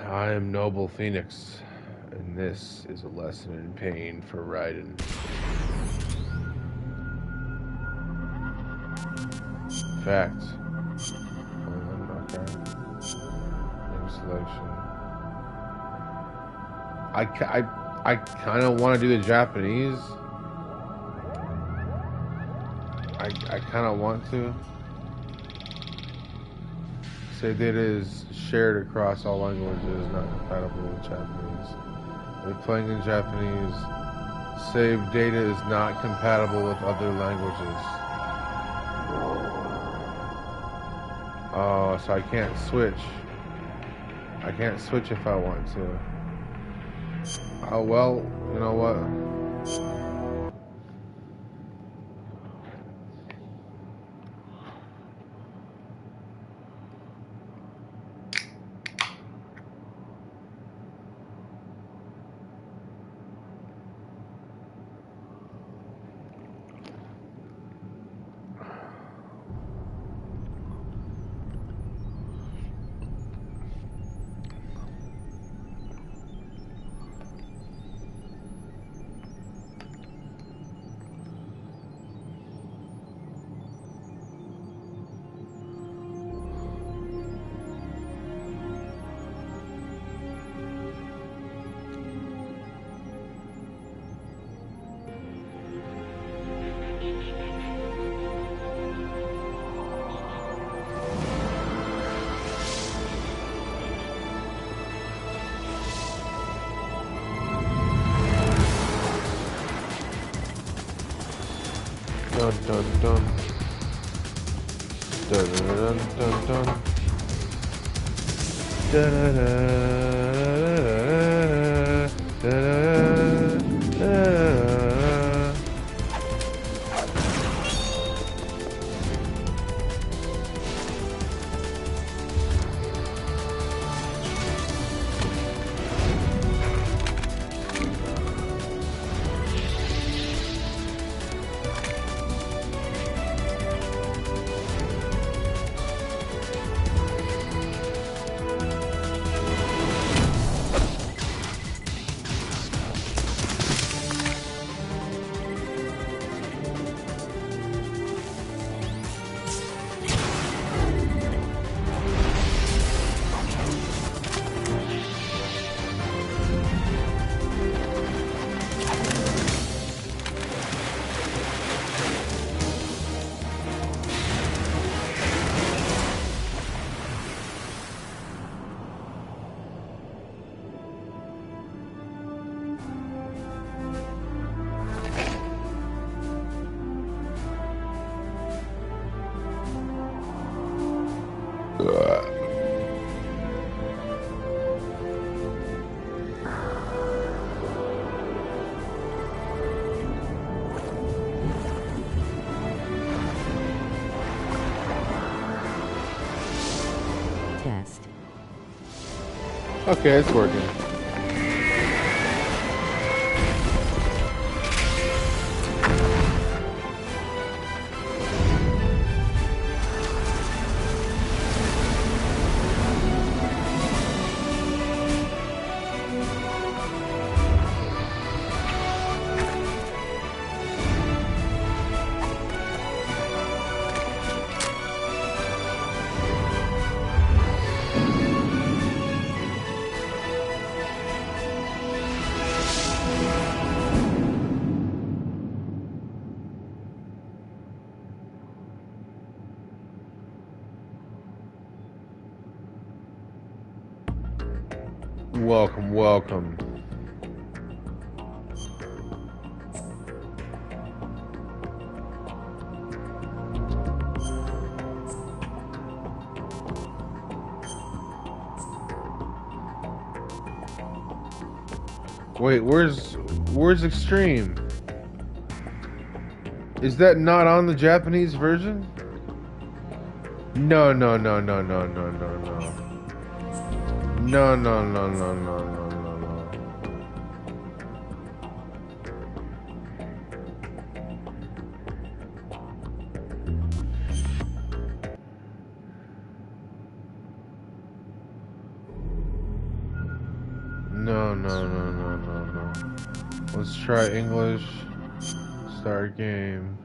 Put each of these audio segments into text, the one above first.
I am Noble Phoenix, and this is a lesson in pain for Raiden. Fact. Okay. Name selection. I kind of want to do the Japanese. I kind of want to. Say data is shared across all languages, not compatible with Japanese. If playing in Japanese, save data is not compatible with other languages. Oh, so I can't switch. I can't switch if I want to. Oh, well, you know what? Dun dun dun. Dun dun dun dun. Dun dun dun dun. Test. Okay, it's working. Welcome, welcome. Wait, where's Extreme? Is that not on the Japanese version? No, no, no, no, no, no, no, no. No, no, no, no, no, no, no, no. No. Let's try English. Start game.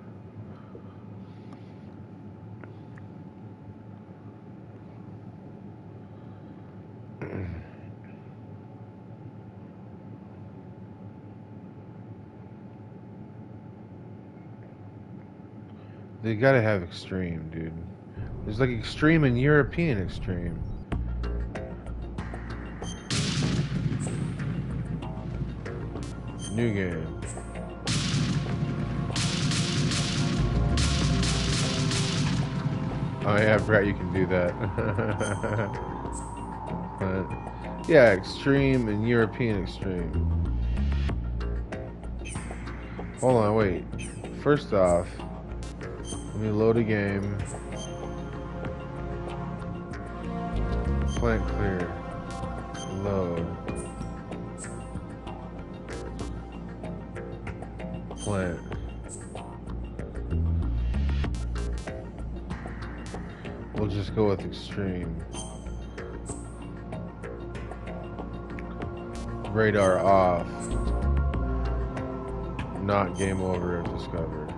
They gotta have extreme, dude. There's like extreme and European extreme. New game. Oh yeah, I forgot you can do that. But, yeah, extreme and European extreme. Hold on, wait. First off, let me load a game. Plant clear. Load. Plant. We'll just go with extreme. Radar off. Not game over if discovered.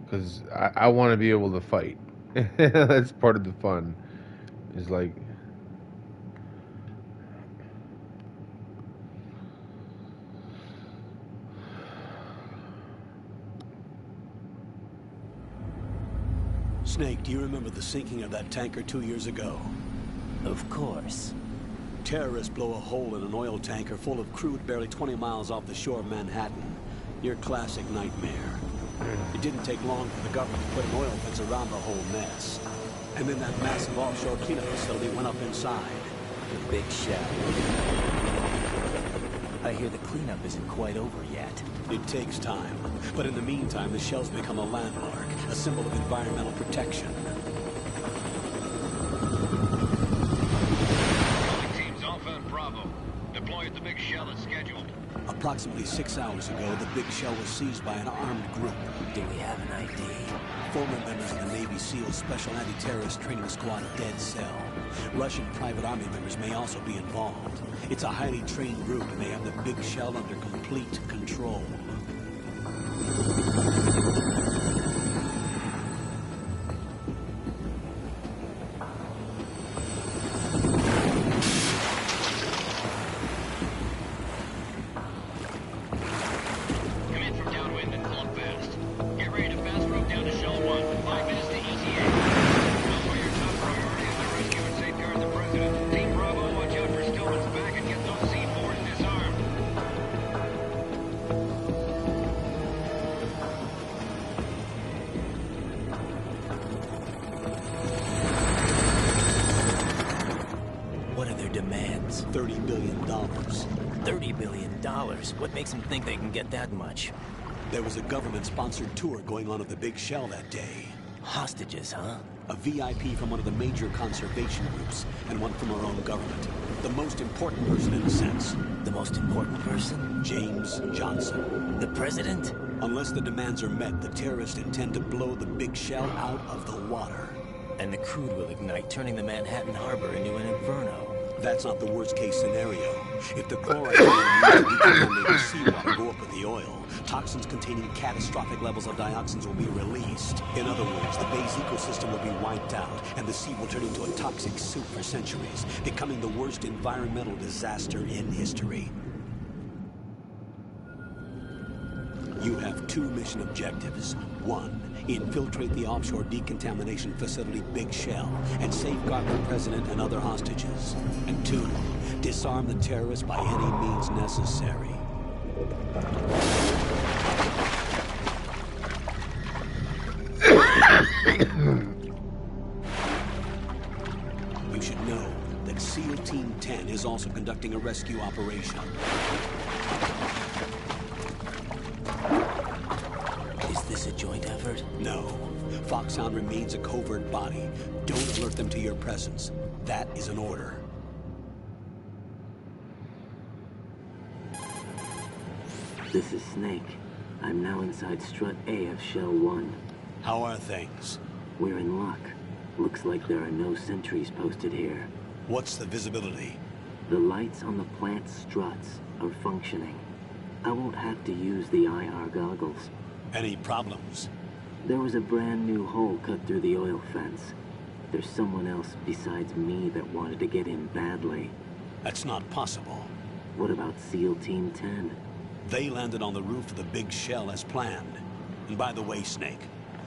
Because I want to be able to fight. That's part of the fun. Is like... Snake, do you remember the sinking of that tanker 2 years ago? Of course. Terrorists blow a hole in an oil tanker full of crude barely 20 miles off the shore of Manhattan. Your classic nightmare. It didn't take long for the government to put an oil fence around the whole mess. And then that massive offshore cleanup facility went up inside. The big shell. I hear the cleanup isn't quite over yet. It takes time. But in the meantime, the shell's become a landmark, a symbol of environmental protection. Teams Alpha and Bravo. Deploy at the big shell as scheduled. Approximately 6 hours ago, the big shell was seized by an armed group. Do we have an ID? Former members of the Navy SEAL Special Anti-Terrorist Training Squad Dead Cell. Russian private army members may also be involved. It's a highly trained group and they have the big shell under complete control. $30 billion. $30 billion? What makes them think they can get that much? There was a government-sponsored tour going on at the big shell that day. Hostages, huh? A VIP from one of the major conservation groups, and one from our own government. The most important person in a sense. The most important person? James Johnson. The president? Unless the demands are met, the terrorists intend to blow the big shell out of the water. And the crude will ignite, turning the Manhattan harbor into an inferno. That's not the worst-case scenario. If the chloride used to decontaminate the seawater go up with the oil, toxins containing catastrophic levels of dioxins will be released. In other words, the bay's ecosystem will be wiped out, and the sea will turn into a toxic soup for centuries, becoming the worst environmental disaster in history. You have 2 mission objectives. 1, infiltrate the offshore decontamination facility Big Shell and safeguard the president and other hostages. And 2, disarm the terrorists by any means necessary. You should know that SEAL Team 10 is also conducting a rescue operation. Is this a joint effort? No. Foxhound remains a covert body. Don't alert them to your presence. That is an order. This is Snake. I'm now inside Strut A of Shell 1. How are things? We're in luck. Looks like there are no sentries posted here. What's the visibility? The lights on the plant struts are functioning. I won't have to use the IR goggles. Any problems? There was a brand new hole cut through the oil fence. There's someone else besides me that wanted to get in badly. That's not possible. What about SEAL Team 10? They landed on the roof of the big shell as planned. And by the way, Snake,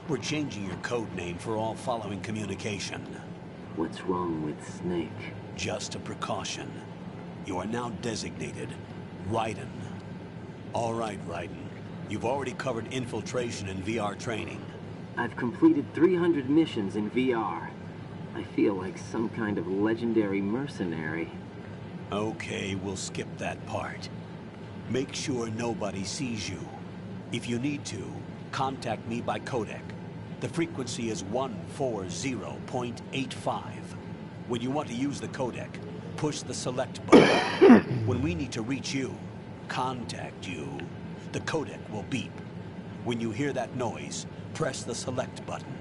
we're changing your code name for all following communication. What's wrong with Snake? Just a precaution. You are now designated Raiden. All right, Raiden. You've already covered infiltration and VR training. I've completed 300 missions in VR. I feel like some kind of legendary mercenary. Okay, we'll skip that part. Make sure nobody sees you. If you need to, contact me by codec. The frequency is 140.85. When you want to use the codec, push the select button. When we need to reach you, contact you, the codec will beep. When you hear that noise, press the select button.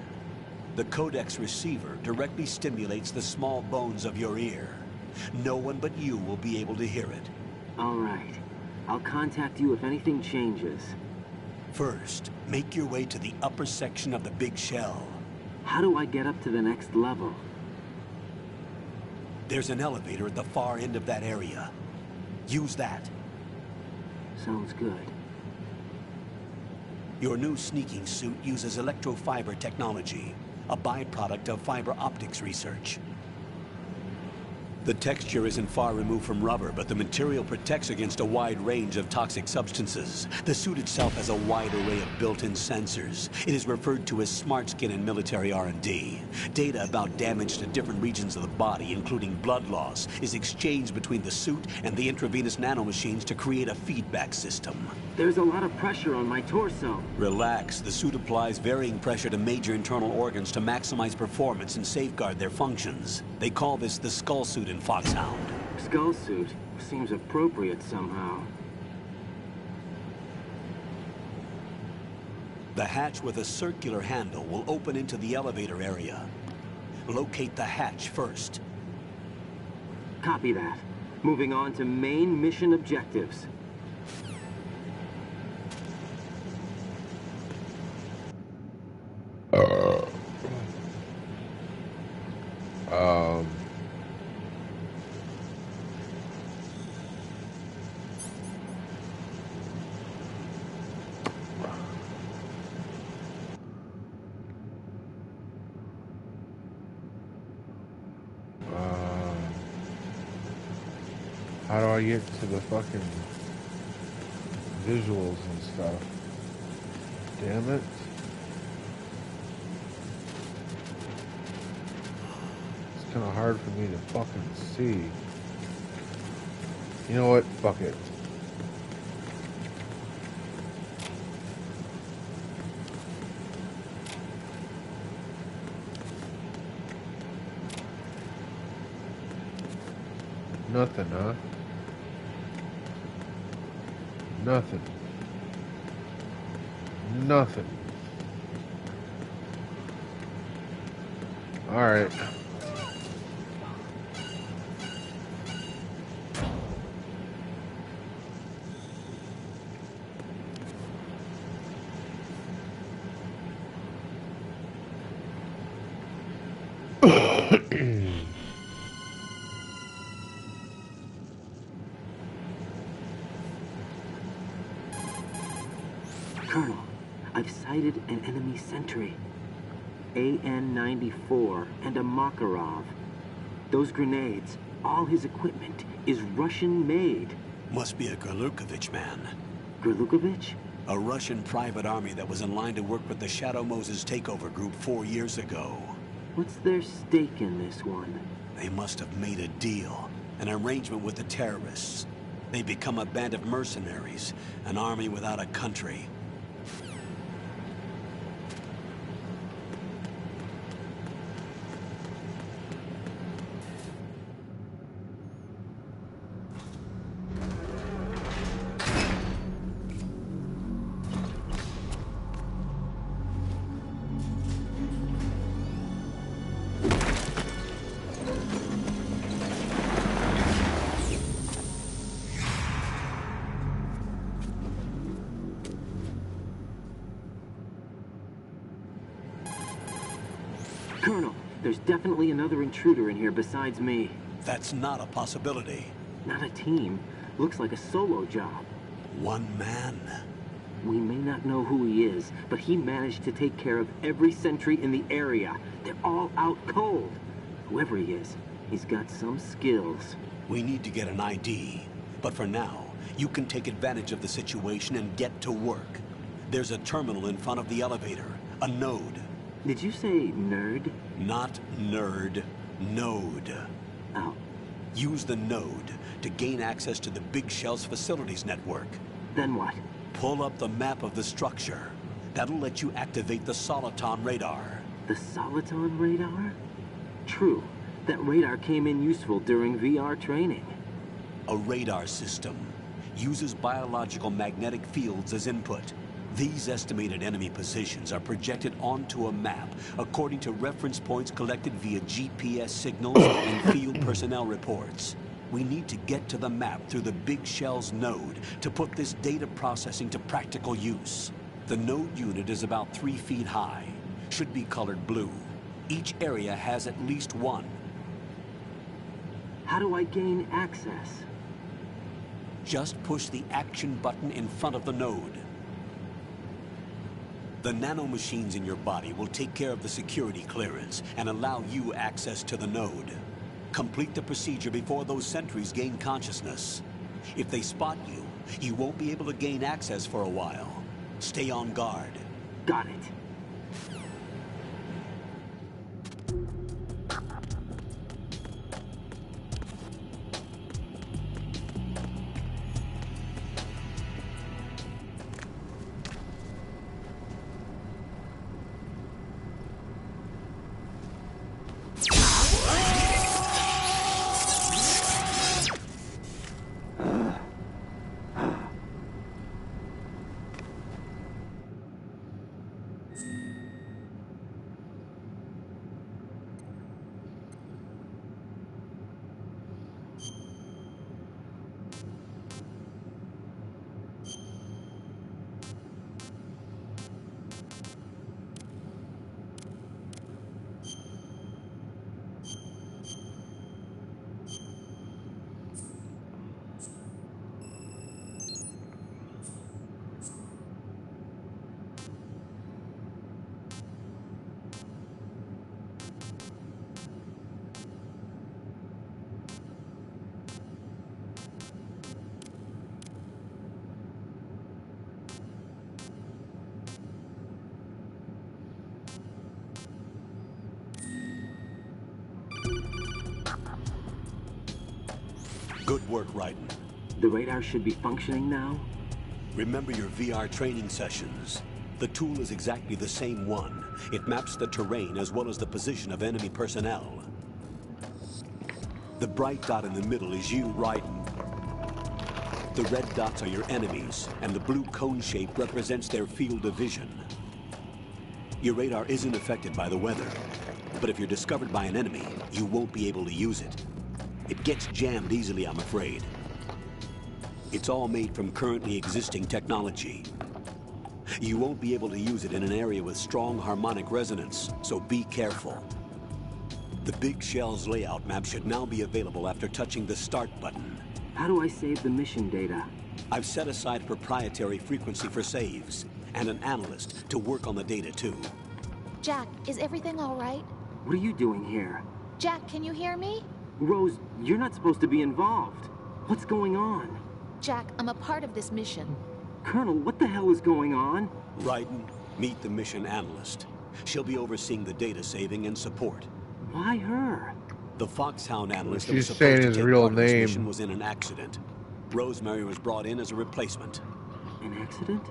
The codec's receiver directly stimulates the small bones of your ear. No one but you will be able to hear it. All right. I'll contact you if anything changes. First, make your way to the upper section of the big shell. How do I get up to the next level? There's an elevator at the far end of that area. Use that. Sounds good. Your new sneaking suit uses electrofiber technology, a byproduct of fiber optics research. The texture isn't far removed from rubber, but the material protects against a wide range of toxic substances. The suit itself has a wide array of built-in sensors. It is referred to as smart skin in military R&D. Data about damage to different regions of the body, including blood loss, is exchanged between the suit and the intravenous nanomachines to create a feedback system. There's a lot of pressure on my torso. Relax. The suit applies varying pressure to major internal organs to maximize performance and safeguard their functions. They call this the skull suit in Foxhound. Skull suit seems appropriate somehow. The hatch with a circular handle will open into the elevator area. Locate the hatch first. Copy that. Moving on to main mission objectives. How do I get to the fucking visuals and stuff? Damn it. It's kind of hard for me to fucking see. You know what? Fuck it. Nothing, huh? Nothing. Nothing. All right. Colonel, I've sighted an enemy sentry. AN-94 and a Makarov. Those grenades, all his equipment, is Russian-made. Must be a Gorlukovich man. Gorlukovich? A Russian private army that was in line to work with the Shadow Moses takeover group 4 years ago. What's their stake in this one? They must have made a deal, an arrangement with the terrorists. They become a band of mercenaries, an army without a country. There's definitely another intruder in here besides me. That's not a possibility. Not a team. Looks like a solo job. One man. We may not know who he is, but he managed to take care of every sentry in the area. They're all out cold. Whoever he is, he's got some skills. We need to get an ID. But for now, you can take advantage of the situation and get to work. There's a terminal in front of the elevator. A node. Did you say nerd? Not nerd. Node. Oh. Use the node to gain access to the Big Shell's facilities network. Then what? Pull up the map of the structure. That'll let you activate the Soliton radar. The Soliton radar? True. That radar came in useful during VR training. A radar system uses biological magnetic fields as input. These estimated enemy positions are projected onto a map according to reference points collected via GPS signals and field personnel reports. We need to get to the map through the Big Shell's node to put this data processing to practical use. The node unit is about 3 feet high. Should be colored blue. Each area has at least one. How do I gain access? Just push the action button in front of the node. The nanomachines in your body will take care of the security clearance and allow you access to the node. Complete the procedure before those sentries gain consciousness. If they spot you, you won't be able to gain access for a while. Stay on guard. Got it. Good work, Raiden. The radar should be functioning now? Remember your VR training sessions. The tool is exactly the same one. It maps the terrain as well as the position of enemy personnel. The bright dot in the middle is you, Raiden. The red dots are your enemies, and the blue cone shape represents their field of vision. Your radar isn't affected by the weather, but if you're discovered by an enemy, you won't be able to use it. It gets jammed easily, I'm afraid. It's all made from currently existing technology. You won't be able to use it in an area with strong harmonic resonance, so be careful. The Big Shell's layout map should now be available after touching the Start button. How do I save the mission data? I've set aside a proprietary frequency for saves, and an analyst to work on the data too. Jack, is everything all right? What are you doing here? Jack, can you hear me? Rose, you're not supposed to be involved. What's going on? Jack, I'm a part of this mission. Colonel, what the hell is going on? Raiden, meet the mission analyst. She'll be overseeing the data saving and support. Why her? The Foxhound analyst She's that was saying supposed to his take real part of this name. mission was in an accident. Rosemary was brought in as a replacement. An accident?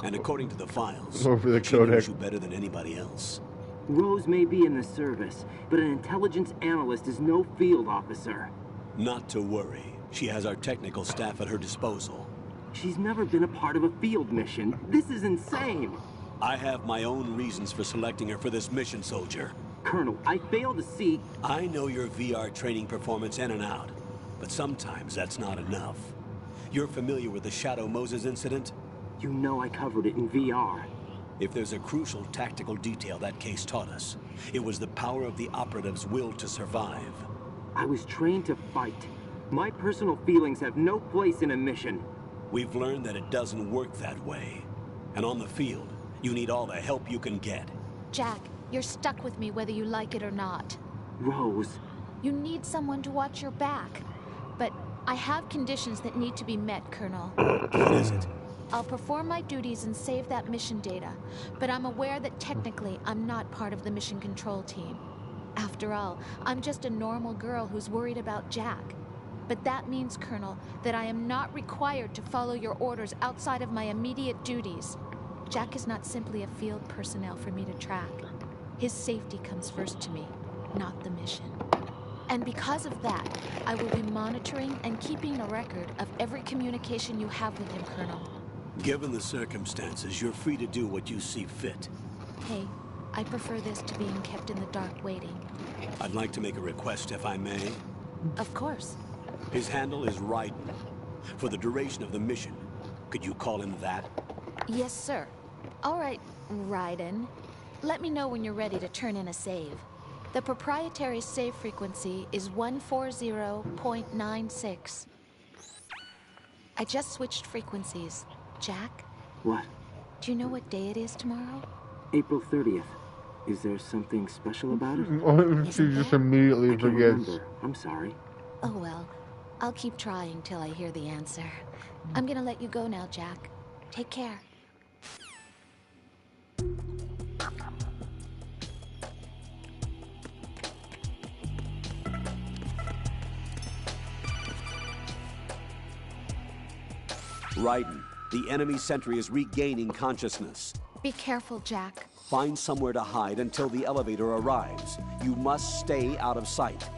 And according to the files, Over the she knows codec. you better than anybody else. Rose may be in the service, but an intelligence analyst is no field officer. Not to worry. She has our technical staff at her disposal. She's never been a part of a field mission. This is insane. I have my own reasons for selecting her for this mission, soldier. Colonel, I fail to see... I know your VR training performance in and out, but sometimes that's not enough. You're familiar with the Shadow Moses incident? You know I covered it in VR. If there's a crucial tactical detail that case taught us, it was the power of the operative's will to survive. I was trained to fight. My personal feelings have no place in a mission. We've learned that it doesn't work that way. And on the field, you need all the help you can get. Jack, you're stuck with me whether you like it or not. Rose. You need someone to watch your back. But I have conditions that need to be met, Colonel. What is it? I'll perform my duties and save that mission data, but I'm aware that technically I'm not part of the mission control team. After all, I'm just a normal girl who's worried about Jack. But that means, Colonel, that I am not required to follow your orders outside of my immediate duties. Jack is not simply a field personnel for me to track. His safety comes first to me, not the mission. And because of that, I will be monitoring and keeping a record of every communication you have with him, Colonel. Given the circumstances, you're free to do what you see fit. Hey, I prefer this to being kept in the dark waiting. I'd like to make a request, if I may. Of course. His handle is Raiden. For the duration of the mission, could you call him that? Yes, sir. All right, Raiden. Let me know when you're ready to turn in a save. The proprietary save frequency is 140.96. I just switched frequencies. Jack, What? do you know what day it is tomorrow? April 30th. Is there something special about it? She just immediately I can't forgets. remember. I'm sorry. Oh well, I'll keep trying till I hear the answer. I'm gonna let you go now, Jack. Take care. Raiden, the enemy sentry is regaining consciousness. Be careful, Jack. Find somewhere to hide until the elevator arrives. You must stay out of sight.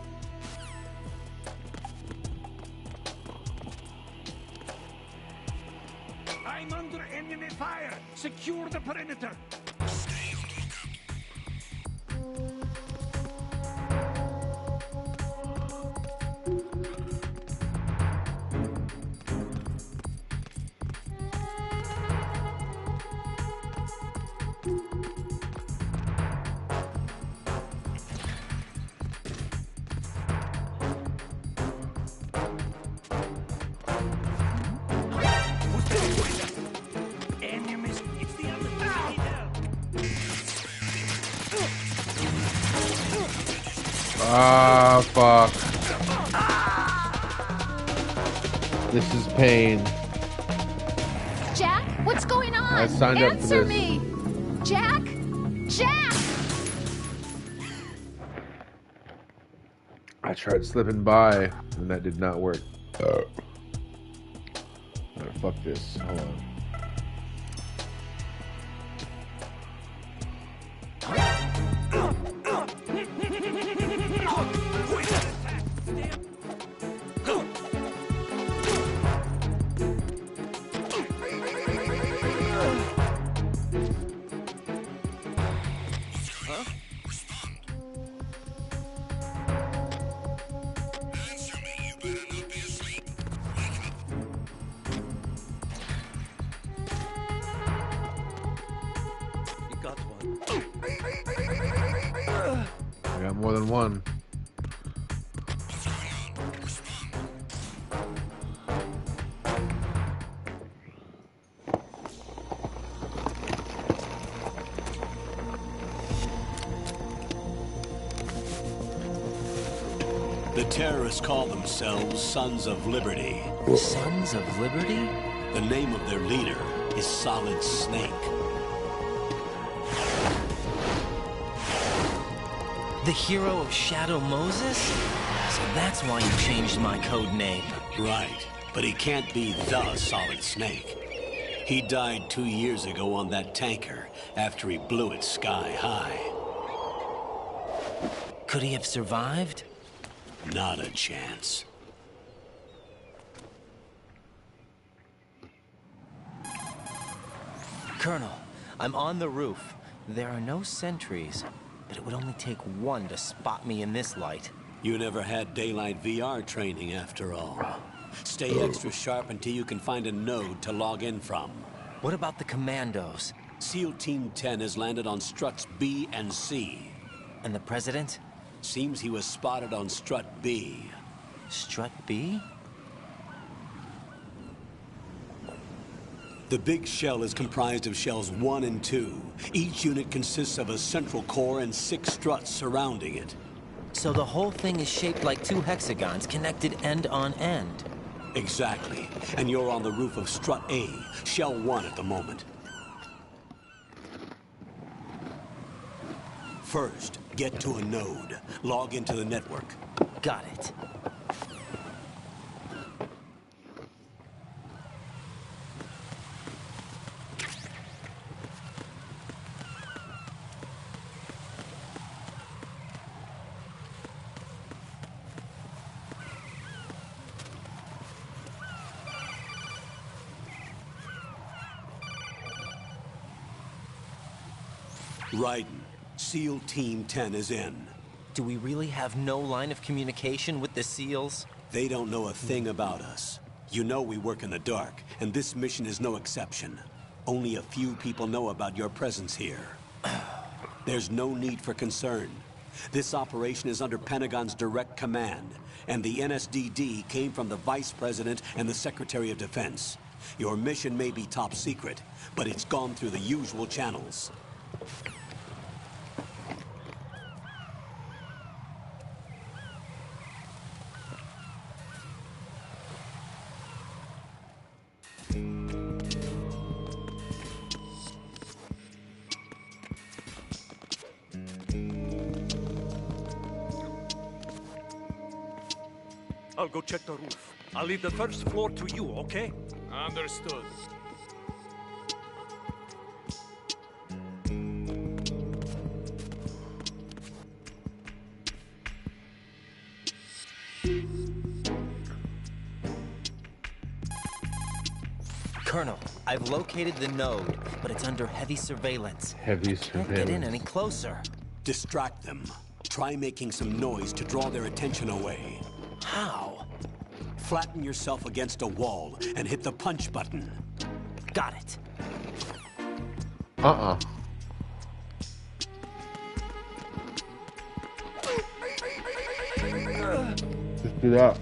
I'm under enemy fire! Secure the perimeter! Enemies, it's the other leader! Ah, fuck. This is pain. Jack, what's going on? I signed up for Answer this. me! Jack! Jack! I tried slipping by, and that did not work. Alright, fuck this. Hold on. You got one. I got more than one. The terrorists call themselves Sons of Liberty. Sons of Liberty? The name of their leader is Solid Snake. The hero of Shadow Moses? So that's why you changed my code name. Right, but he can't be the Solid Snake. He died 2 years ago on that tanker after he blew it sky high. Could he have survived? Not a chance. Colonel, I'm on the roof. There are no sentries, but it would only take one to spot me in this light. You never had daylight VR training after all. Stay extra sharp until you can find a node to log in from. What about the commandos? SEAL Team 10 has landed on struts B and C. And the president? Seems he was spotted on strut B. Strut B? The big shell is comprised of shells 1 and 2. Each unit consists of a central core and 6 struts surrounding it. So the whole thing is shaped like 2 hexagons connected end on end. Exactly. And you're on the roof of strut A, shell 1 at the moment. First, get to a node. Log into the network. Got it. Raiden, SEAL Team 10 is in. Do we really have no line of communication with the SEALs? They don't know a thing about us. You know we work in the dark, and this mission is no exception. Only a few people know about your presence here. There's no need for concern. This operation is under Pentagon's direct command, and the NSDD came from the Vice President and the Secretary of Defense. Your mission may be top secret, but it's gone through the usual channels. I'll go check the roof. I'll leave the first floor to you, okay? Understood. Colonel, I've located the node, but it's under heavy surveillance. Heavy Can't get in surveillance. any closer. Distract them. Try making some noise to draw their attention away. How? Flatten yourself against a wall and hit the punch button. Got it. Just do that.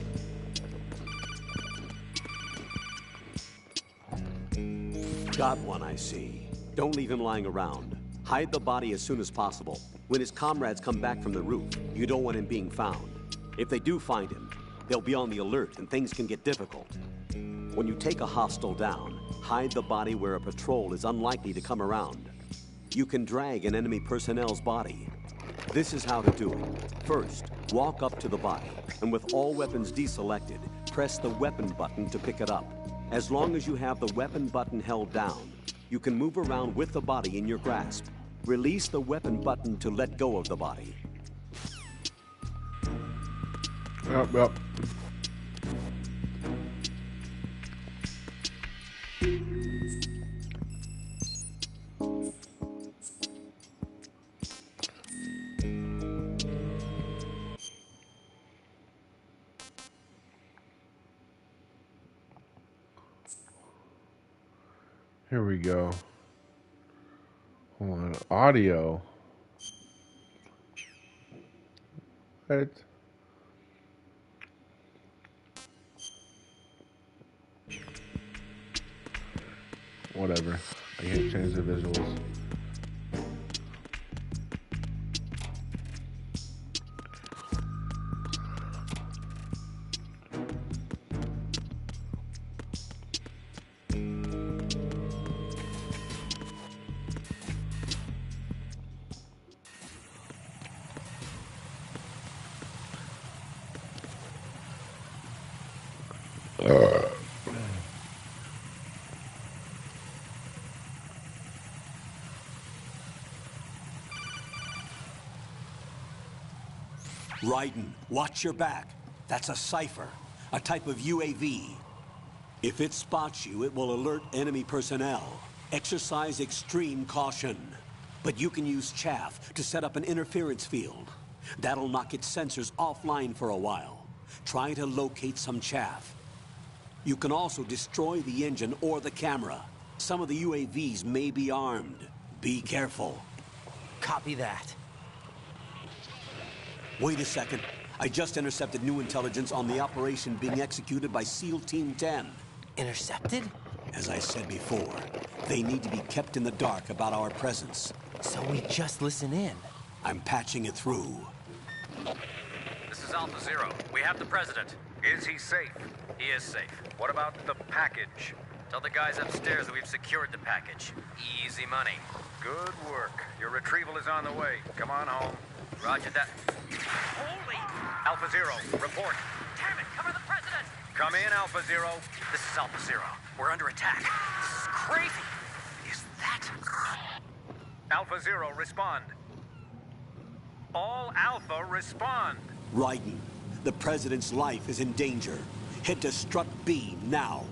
Got one, I see. Don't leave him lying around. Hide the body as soon as possible. When his comrades come back from the roof, you don't want him being found. If they do find him, they'll be on the alert and things can get difficult. When you take a hostile down, hide the body where a patrol is unlikely to come around. You can drag an enemy personnel's body. This is how to do it. First, walk up to the body, and with all weapons deselected, press the weapon button to pick it up. As long as you have the weapon button held down, you can move around with the body in your grasp. Release the weapon button to let go of the body. Yep. Here we go. Hold on. Audio. What? Whatever. I can't change the visuals. Raiden, watch your back. That's a cipher, a type of UAV. If it spots you, it will alert enemy personnel. Exercise extreme caution. But you can use chaff to set up an interference field. That'll knock its sensors offline for a while. Try to locate some chaff. You can also destroy the engine or the camera. Some of the UAVs may be armed. Be careful. Copy that. Wait a second. I just intercepted new intelligence on the operation being executed by SEAL Team 10. Intercepted? As I said before, they need to be kept in the dark about our presence. So we just listen in. I'm patching it through. This is Alpha Zero. We have the president. Is he safe? He is safe. What about the package? Tell the guys upstairs that we've secured the package. Easy money. Good work. Your retrieval is on the way. Come on home. Roger that. Holy! Alpha Zero, report. Damn it, cover the president! Come in, Alpha Zero. This is Alpha Zero. We're under attack. This is crazy. Is that... Alpha Zero, respond. All Alpha, respond. Raiden, the president's life is in danger. Head to Strut B now.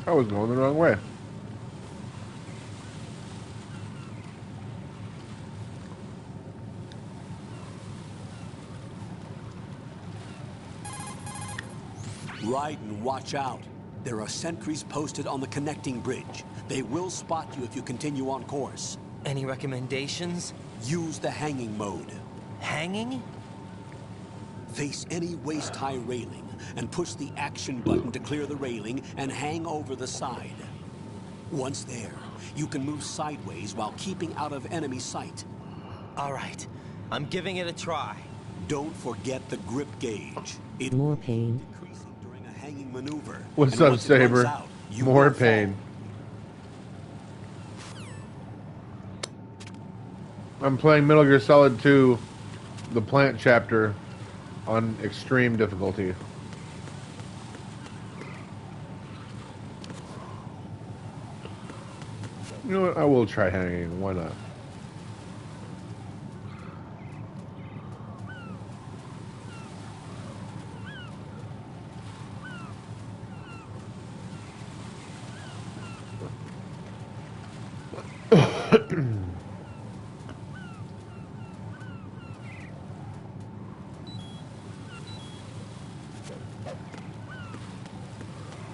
I was going the wrong way. Raiden, watch out. There are sentries posted on the connecting bridge. They will spot you if you continue on course. Any recommendations? Use the hanging mode. Hanging? Face any waist-high railing and push the action button to clear the railing and hang over the side. Once there, you can move sideways while keeping out of enemy sight. All right. I'm giving it a try. Don't forget the grip gauge. It More pain. decreasing during a hanging maneuver. What's And up, once it runs Saber? out, you More will fall. pain. I'm playing Metal Gear Solid 2, the plant chapter, on extreme difficulty. You know what? I will try hanging. Why not?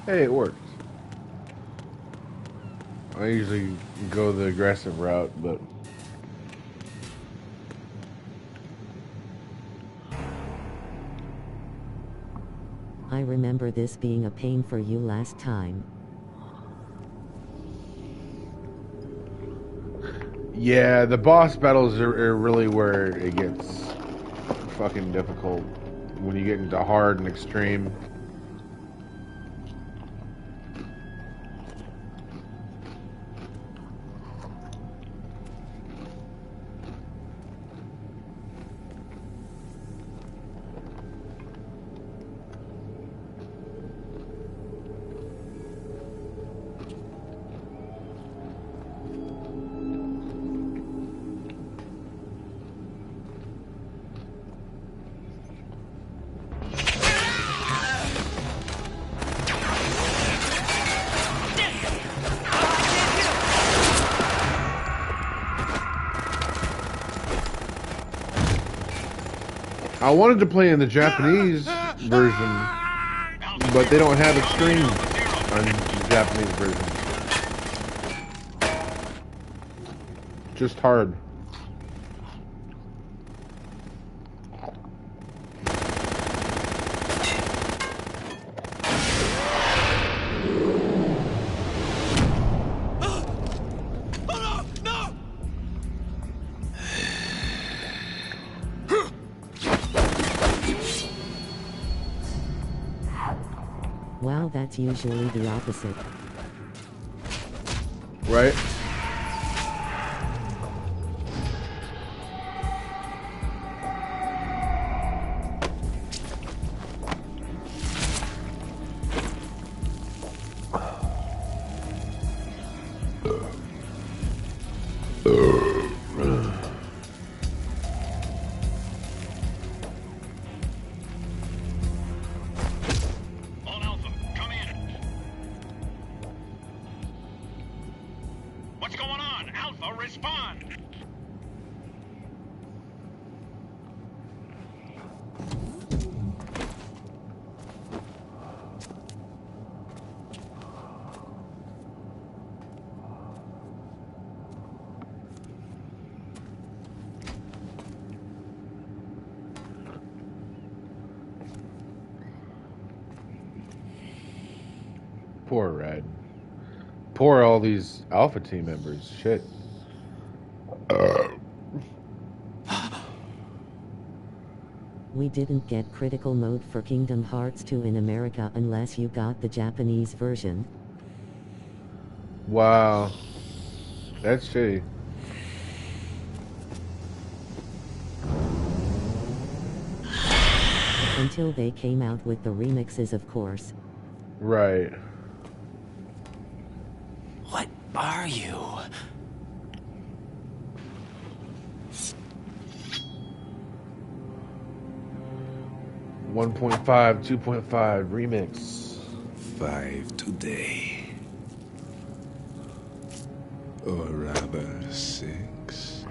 Hey, it works. I usually go the aggressive route, but I remember this being a pain for you last time. yeah, the boss battles are really where it gets fucking difficult when you get into hard and extreme. I wanted to play in the Japanese version, but they don't have extreme on the Japanese version. Just hard. Wow, that's usually the opposite. Right? Alpha, come in. What's going on? Alpha, respond. Poor Red. Poor all these Alpha team members. Shit. We didn't get critical mode for Kingdom Hearts 2 in America unless you got the Japanese version. Wow. That's shitty. Until they came out with the remixes, of course. Right. What are you? One 1.5, 2.5 remix. 5 today. Or rather 6.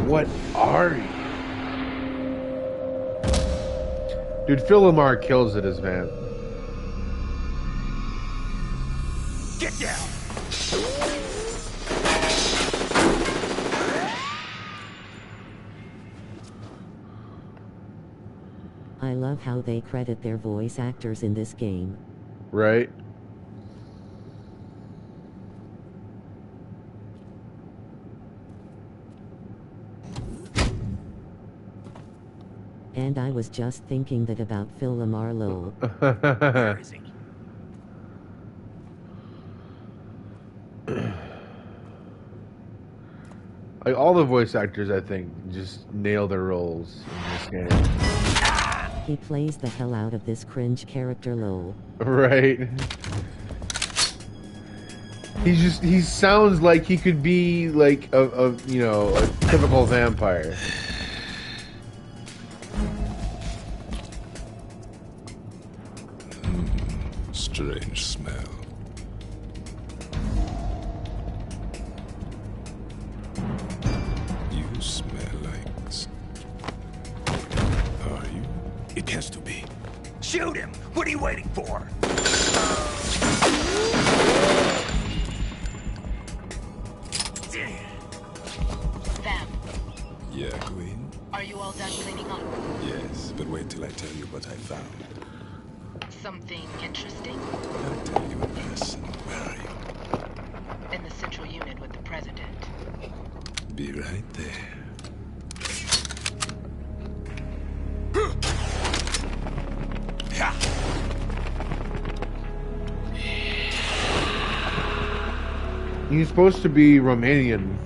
What are you? Dude, Phil Lamar kills it as Vamp. Get down! I love how they credit their voice actors in this game. Right? And I was just thinking that about Phil Lamar lol. Where is he? Like, all the voice actors, I think, just nail their roles in this game. He plays the hell out of this cringe character lol. Right? He sounds like he could be like a you know, a typical vampire. Strange smell. You smell like... Are you? It has to be. Shoot him! What are you waiting for? Vamp, Yeah, Queen? are you all done cleaning up? Yes, but wait till I tell you what I found. Something interesting? I'll tell you in person. Where are you? In the central unit with the president. Be right there. He's supposed to be Romanian,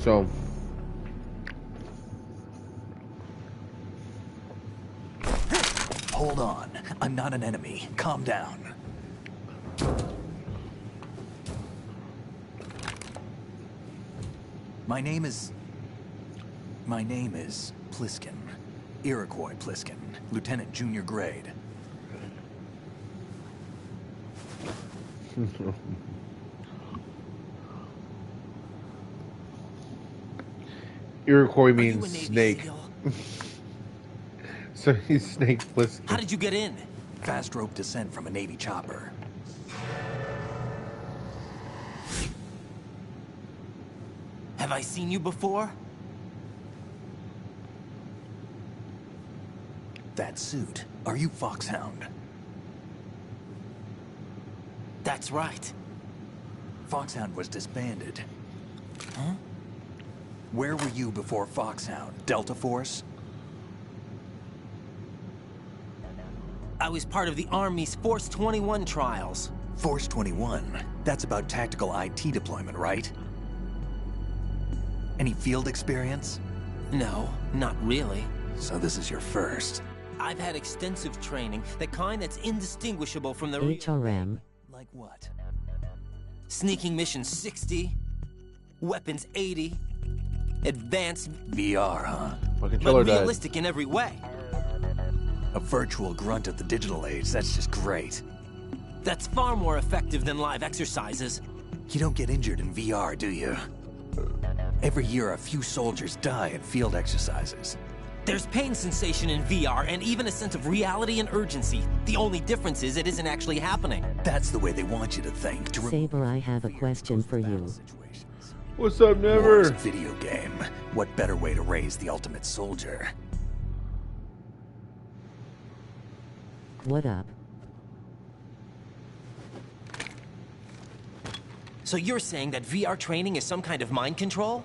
so... Hold on. I'm not an enemy. Calm down. My name is Pliskin. Iroquois Pliskin. Lieutenant Junior Grade. Iroquois means snake. So he's Snake Plissken. How did you get in? Fast rope descent from a Navy chopper. Have I seen you before? That suit. Are you Foxhound? That's right. Foxhound was disbanded. Huh? Where were you before Foxhound? Delta Force? I was part of the Army's Force 21 trials. Force 21? That's about tactical IT deployment, right? Any field experience? No, not really. So this is your first. I've had extensive training, the kind that's indistinguishable from the HRM. like Like what? Sneaking mission 60, weapons 80, advanced VR, huh? My but controller died. realistic in every way. A virtual grunt of the digital age, that's just great. That's far more effective than live exercises. You don't get injured in VR, do you? Every year, a few soldiers die in field exercises. There's pain sensation in VR and even a sense of reality and urgency. The only difference is it isn't actually happening. That's the way they want you to think. To Saber, I have a question for you. What's up, War Never? is a video game. What better way to raise the ultimate soldier? What up? So you're saying that VR training is some kind of mind control?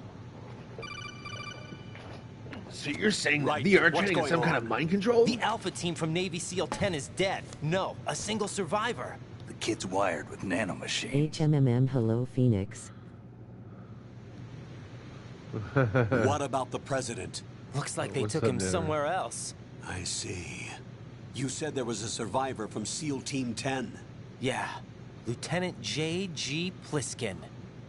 So you're saying that Right, VR what's training is going some kind on? of mind control? The Alpha team from Navy SEAL 10 is dead. No, a single survivor. The kid's wired with nanomachines. HMMM, hello, Phoenix. What about the president? Looks like they What's took up, him Never? somewhere else. I see. You said there was a survivor from SEAL Team 10. Yeah, Lieutenant J.G. Pliskin.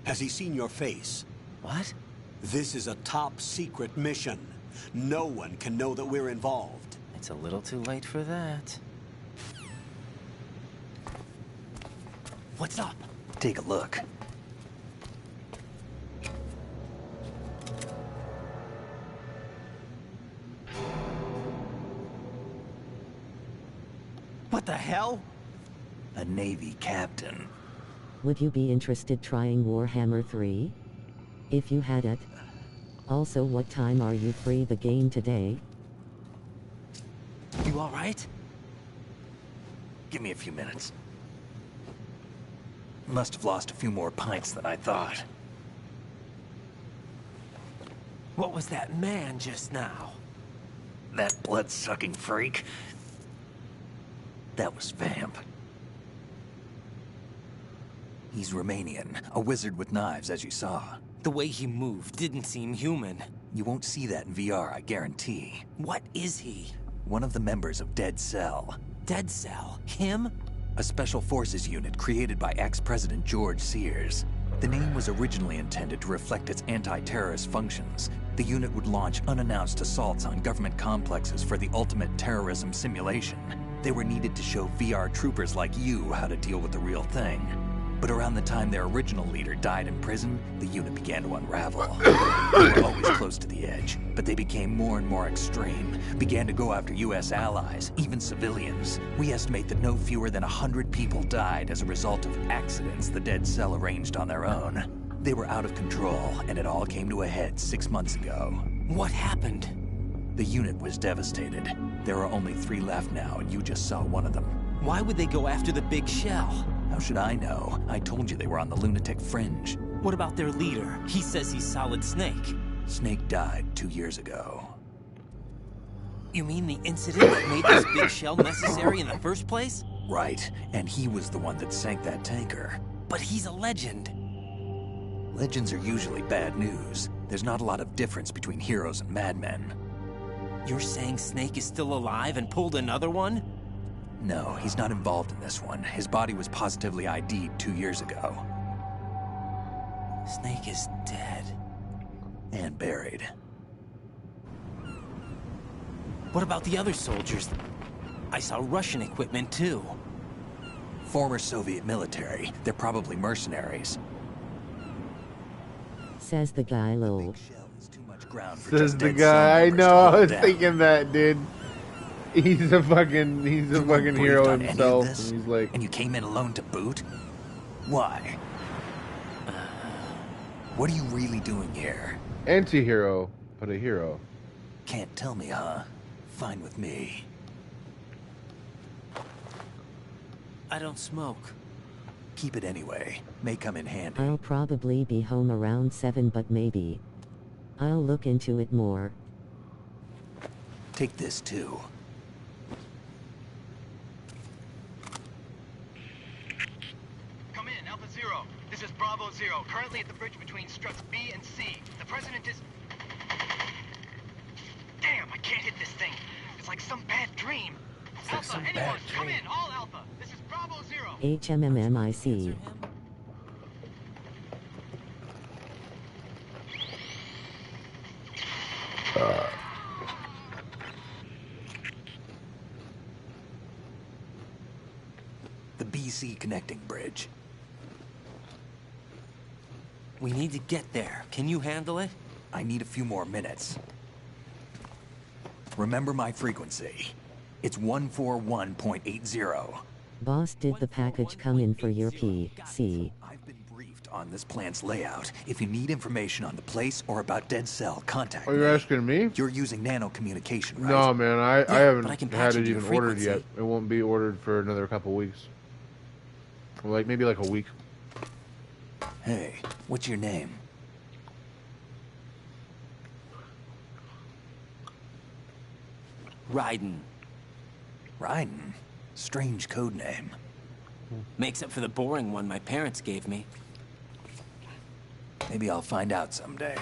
Has he seen your face? What? This is a top secret mission. No one can know that we're involved. It's a little too late for that. What's up? Take a look. What the hell? A Navy captain. Would you be interested trying Warhammer 3? If you had it. Also, what time are you free the game today? You alright? Give me a few minutes. Must have lost a few more pints than I thought. What was that man just now? That blood-sucking freak? That was Vamp. He's Romanian, a wizard with knives, as you saw. The way he moved didn't seem human. You won't see that in VR, I guarantee. What is he? One of the members of Dead Cell. Dead Cell? Him? A special forces unit created by ex-President George Sears. The name was originally intended to reflect its anti-terrorist functions. The unit would launch unannounced assaults on government complexes for the ultimate terrorism simulation. They were needed to show VR troopers like you how to deal with the real thing. But around the time their original leader died in prison, the unit began to unravel. They were always close to the edge, but they became more and more extreme, began to go after US allies, even civilians. We estimate that no fewer than 100 people died as a result of accidents the Dead Cell arranged on their own. They were out of control, and it all came to a head 6 months ago. What happened? The unit was devastated. There are only 3 left now, and you just saw one of them. Why would they go after the big shell? How should I know? I told you they were on the lunatic fringe. What about their leader? He says he's Solid Snake. Snake died 2 years ago. You mean the incident that made this big shell necessary in the first place? Right, and he was the one that sank that tanker. But he's a legend. Legends are usually bad news. There's not a lot of difference between heroes and madmen. You're saying Snake is still alive and pulled another one? No, he's not involved in this one. His body was positively ID'd 2 years ago. Snake is dead. And buried. What about the other soldiers? I saw Russian equipment too. Former Soviet military. They're probably mercenaries. Says the guy lol. Says the guy. I know, I was thinking that, dude. He's a fucking hero himself. And he's like, and you came in alone to boot? Why? What are you really doing here? Anti-hero, but a hero. Can't tell me, huh? Fine with me. I don't smoke. Keep it anyway. May come in handy. I'll probably be home around 7, but maybe. I'll look into it more. Take this too. Come in, Alpha Zero. This is Bravo Zero, currently at the bridge between struts B and C. The president is... Damn, I can't hit this thing. It's like some bad dream. Alpha, anyone, come in, all Alpha. This is Bravo 0. HMMMIC. The BC connecting bridge. We need to get there. Can you handle it? I need a few more minutes. Remember my frequency. It's 141.80. Boss, did the package come in for your PC? I've been briefed on this plant's layout. If you need information on the place or about Dead Cell, contact me. Are you asking me? You're using nano communication, right? No, man, I haven't but I can had patch it into even your ordered frequency. yet. It won't be ordered for another couple weeks. Like, maybe like a week. Hey, what's your name? Raiden. Raiden? Strange code name. Makes up for the boring one my parents gave me. Maybe I'll find out someday.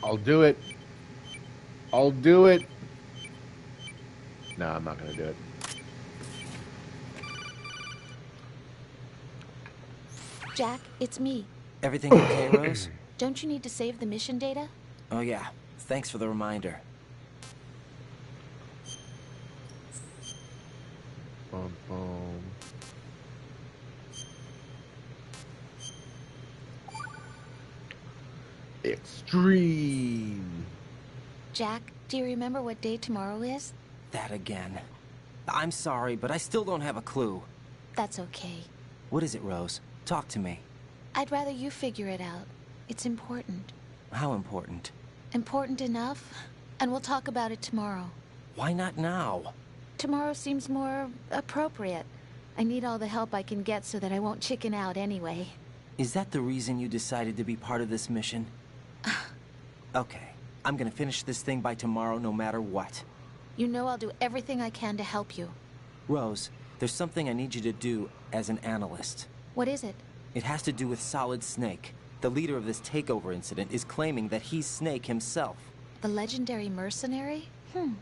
I'll do it. I'll do it. No, I'm not gonna do it. Jack, it's me. Everything okay, Rose? Don't you need to save the mission data? Oh yeah. Thanks for the reminder. Bum, bum. Extreme. Jack, do you remember what day tomorrow is? That again. I'm sorry, but I still don't have a clue. That's okay. What is it, Rose? Talk to me. I'd rather you figure it out. It's important. How important? Important enough? And we'll talk about it tomorrow. Why not now? Tomorrow seems more appropriate. I need all the help I can get so that I won't chicken out anyway. Is that the reason you decided to be part of this mission? Okay. I'm gonna finish this thing by tomorrow no matter what. You know I'll do everything I can to help you. Rose, there's something I need you to do as an analyst. What is it? It has to do with Solid Snake. The leader of this takeover incident is claiming that he's Snake himself. The legendary mercenary?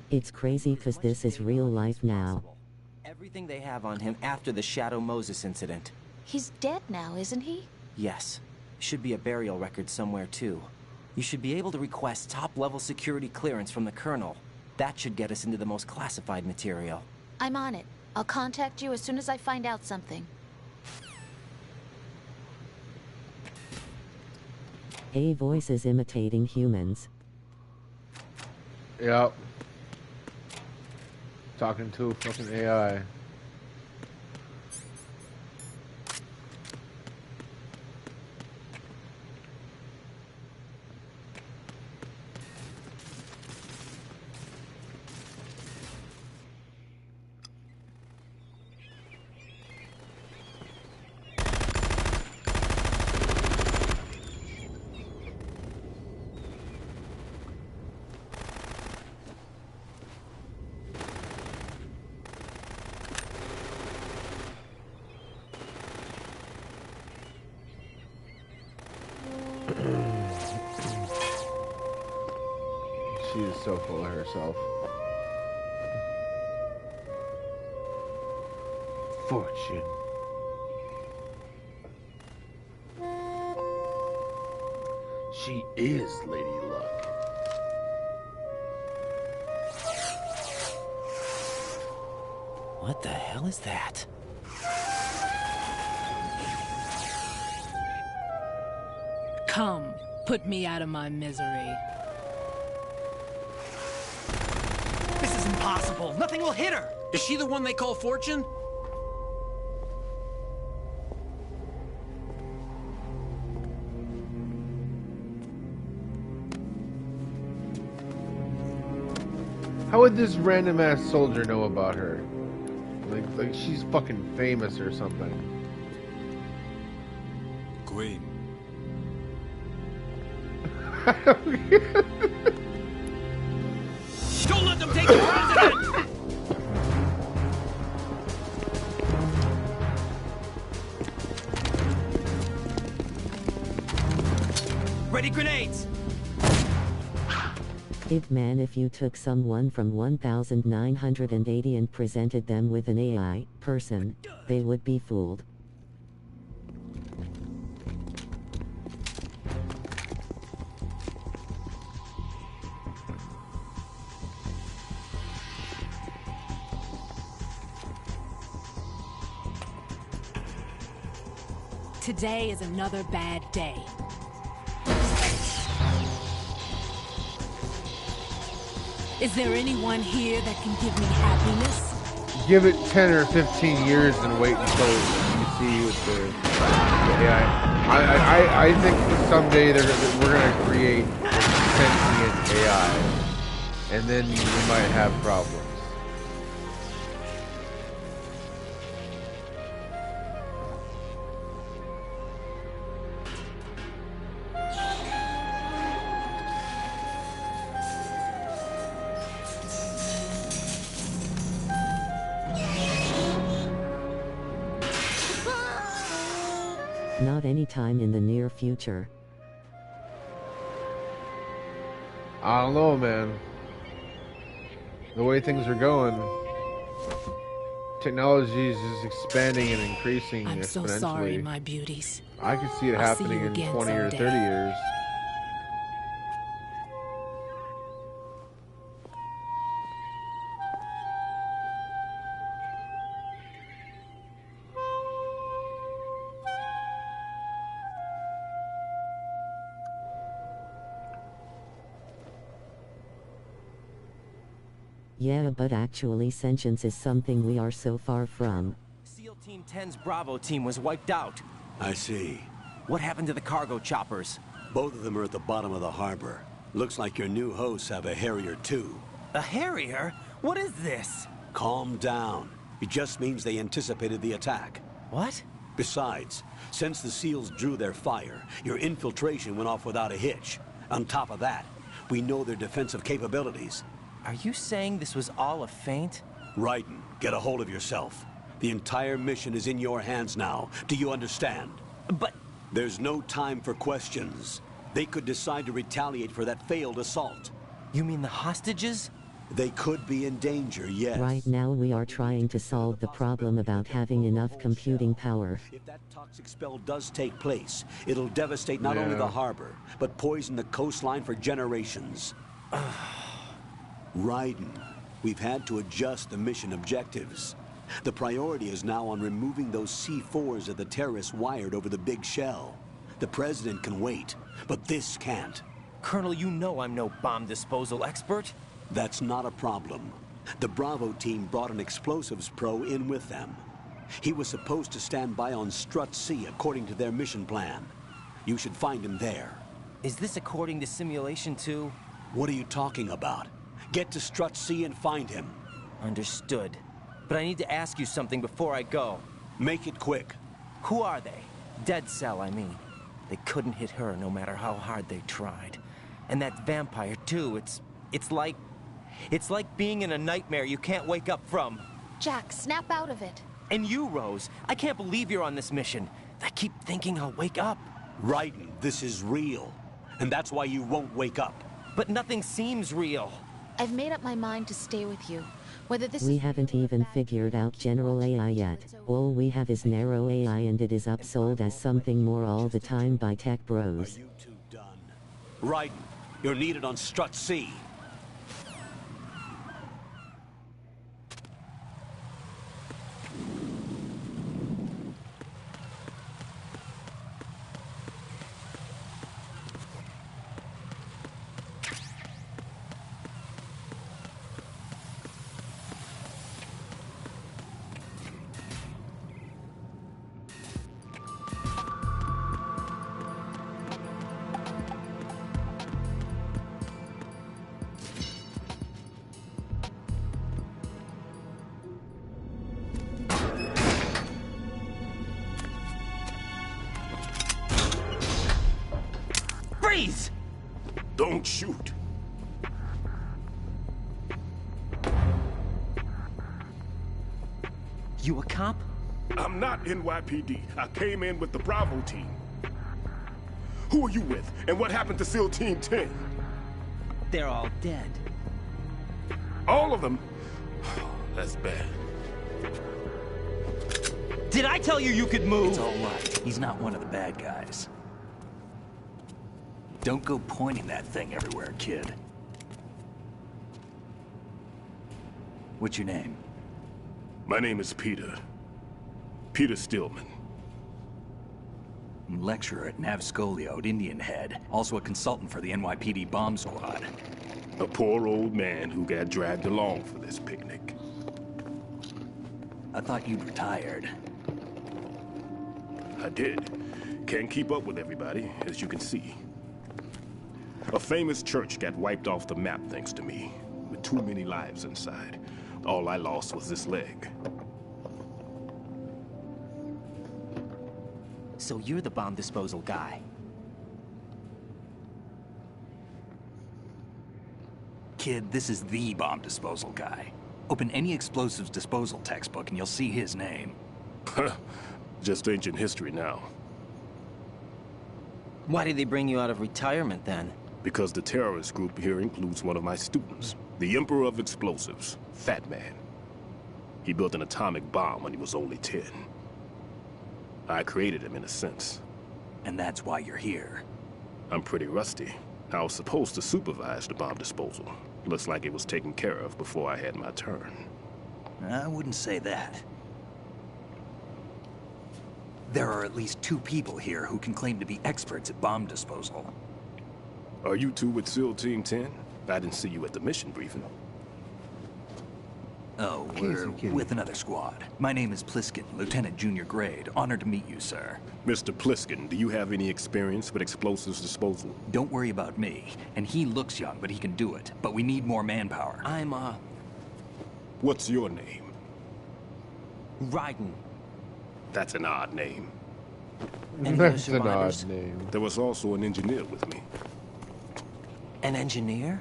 It's crazy cause this is real life now. Everything they have on him after the Shadow Moses incident. He's dead now, isn't he? Yes. Should be a burial record somewhere, too. You should be able to request top-level security clearance from the Colonel. That should get us into the most classified material. I'm on it. I'll contact you as soon as I find out something. A voices imitating humans. Yep. Talking to a fucking AI. She is so full of herself. Fortune. She is Lady Luck. What the hell is that? Come, put me out of my misery. This is impossible. Nothing will hit her. Is she the one they call Fortune? How would this random ass soldier know about her? Like she's fucking famous or something. Queen. Don't let them take the president! Ready grenades! Man, if you took someone from 1980 and presented them with an AI person, they would be fooled. Today is another bad day. Is there anyone here that can give me happiness? Give it 10 or 15 years and wait until you see with the AI. I think someday we're going to create sentient AI, and then we might have problems. Not anytime in the near future. I don't know, man. The way things are going, technology is just expanding and increasing I'm exponentially. so sorry, my beauties. I could see it I'll see happening you in again 20 or someday. 30 years. Yeah, but actually sentience is something we are so far from. SEAL Team 10's Bravo team was wiped out. I see. What happened to the cargo choppers? Both of them are at the bottom of the harbor. Looks like your new hosts have a Harrier too. A Harrier? What is this? Calm down. It just means they anticipated the attack. What? Besides, since the SEALs drew their fire, your infiltration went off without a hitch. On top of that, we know their defensive capabilities. Are you saying this was all a feint? Raiden, get a hold of yourself. The entire mission is in your hands now. Do you understand? But... There's no time for questions. They could decide to retaliate for that failed assault. You mean the hostages? They could be in danger, yes. Right now we are trying to solve the problem about having enough computing power. If that toxic spell does take place, it'll devastate not only the harbor, but poison the coastline for generations. Raiden, we've had to adjust the mission objectives. The priority is now on removing those C4s that the terrorists wired over the big shell. The President can wait, but this can't. Colonel, you know I'm no bomb disposal expert. That's not a problem. The Bravo team brought an explosives pro in with them. He was supposed to stand by on Strut C according to their mission plan. You should find him there. Is this according to simulation 2? What are you talking about? Get to Strut C and find him. Understood. But I need to ask you something before I go. Make it quick. Who are they? Dead Cell, I mean. They couldn't hit her no matter how hard they tried. And that vampire, too, it's like being in a nightmare you can't wake up from. Jack, snap out of it. And you, Rose, I can't believe you're on this mission. I keep thinking I'll wake up. Raiden, this is real. And that's why you won't wake up. But nothing seems real. I've made up my mind to stay with you. Whether this We haven't even figured out general AI yet. All we have is narrow AI and it is upsold as something more all the time by tech bros. Are you two done? Raiden, you're needed on Strut C. Freeze! Don't shoot. You a cop? I'm not NYPD. I came in with the Bravo team. Who are you with? And what happened to SEAL Team 10? They're all dead. All of them? That's bad. Did I tell you you could move? It's all right. He's not one of the bad guys. Don't go pointing that thing everywhere, kid. What's your name? My name is Peter. Peter Stillman. Lecturer at Navscolio at Indian Head. Also a consultant for the NYPD bomb squad. A poor old man who got dragged along for this picnic. I thought you'd retired. I did. Can't keep up with everybody, as you can see. A famous church got wiped off the map thanks to me, with too many lives inside. All I lost was this leg. So you're the bomb disposal guy. Kid, this is the bomb disposal guy. Open any explosives disposal textbook and you'll see his name. Just ancient history now. Why did they bring you out of retirement then? Because the terrorist group here includes one of my students, the Emperor of Explosives, Fat Man. He built an atomic bomb when he was only 10. I created him in a sense. And that's why you're here. I'm pretty rusty. I was supposed to supervise the bomb disposal. Looks like it was taken care of before I had my turn. I wouldn't say that. There are at least 2 people here who can claim to be experts at bomb disposal. Are you two with SEAL Team 10? I didn't see you at the mission briefing. Oh, we're with another squad. My name is Pliskin, Lieutenant Junior Grade. Honored to meet you, sir. Mr. Pliskin, do you have any experience with explosives disposal? Don't worry about me. And he looks young, but he can do it. But we need more manpower. I'm, What's your name? Raiden. That's an odd name. That's an odd name. There was also an engineer with me. An engineer?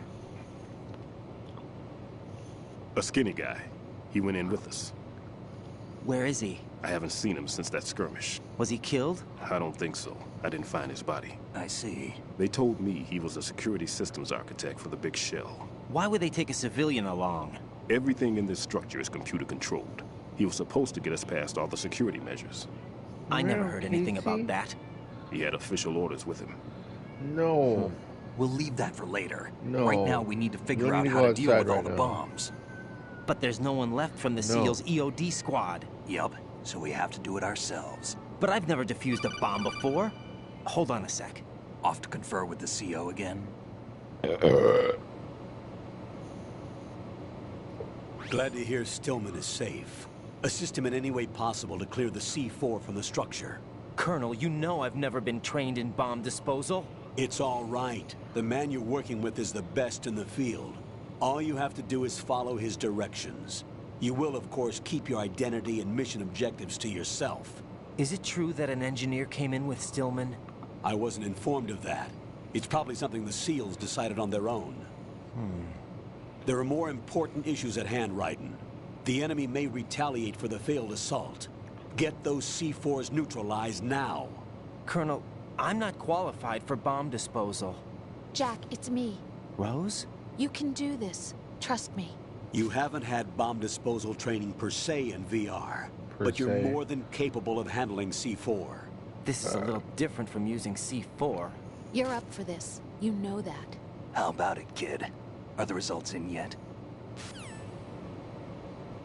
A skinny guy. He went in with us. Where is he? I haven't seen him since that skirmish. Was he killed? I don't think so. I didn't find his body. I see. They told me he was a security systems architect for the big shell. Why would they take a civilian along? Everything in this structure is computer controlled. He was supposed to get us past all the security measures. I never heard anything about that. He had official orders with him. No. We'll leave that for later. No. Right now, we need to figure We out need to how go to deal with outside all right the now. bombs. But there's no one left from the SEAL's EOD squad. Yup, so we have to do it ourselves. But I've never defused a bomb before. Hold on a sec. Off to confer with the CO again? Glad to hear Stillman is safe. Assist him in any way possible to clear the C4 from the structure. Colonel, you know I've never been trained in bomb disposal. It's all right. The man you're working with is the best in the field. All you have to do is follow his directions. You will, of course, keep your identity and mission objectives to yourself. Is it true that an engineer came in with Stillman? I wasn't informed of that. It's probably something the SEALs decided on their own. There are more important issues at hand, Raiden. The enemy may retaliate for the failed assault. Get those C4s neutralized now. Colonel, I'm not qualified for bomb disposal. Jack, it's me. Rose? You can do this. Trust me. You haven't had bomb disposal training per se in VR, but you're se. more than capable of handling C4. This is a little different from using C4. You're up for this. You know that. How about it, kid? Are the results in yet?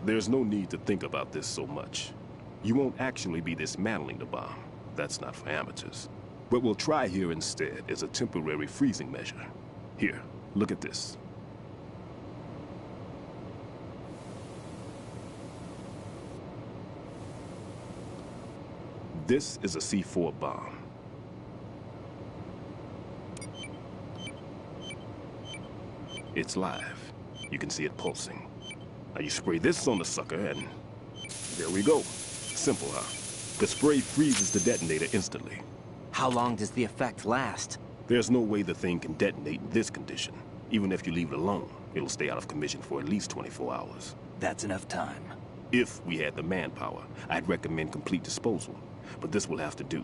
There's no need to think about this so much. You won't actually be dismantling the bomb. That's not for amateurs. What we'll try here instead is a temporary freezing measure. Here, look at this. This is a C4 bomb. It's live. You can see it pulsing. Now you spray this on the sucker and there we go. Simple, huh? The spray freezes the detonator instantly. How long does the effect last? There's no way the thing can detonate in this condition. Even if you leave it alone, it'll stay out of commission for at least 24 hours. That's enough time. If we had the manpower, I'd recommend complete disposal. But this will have to do.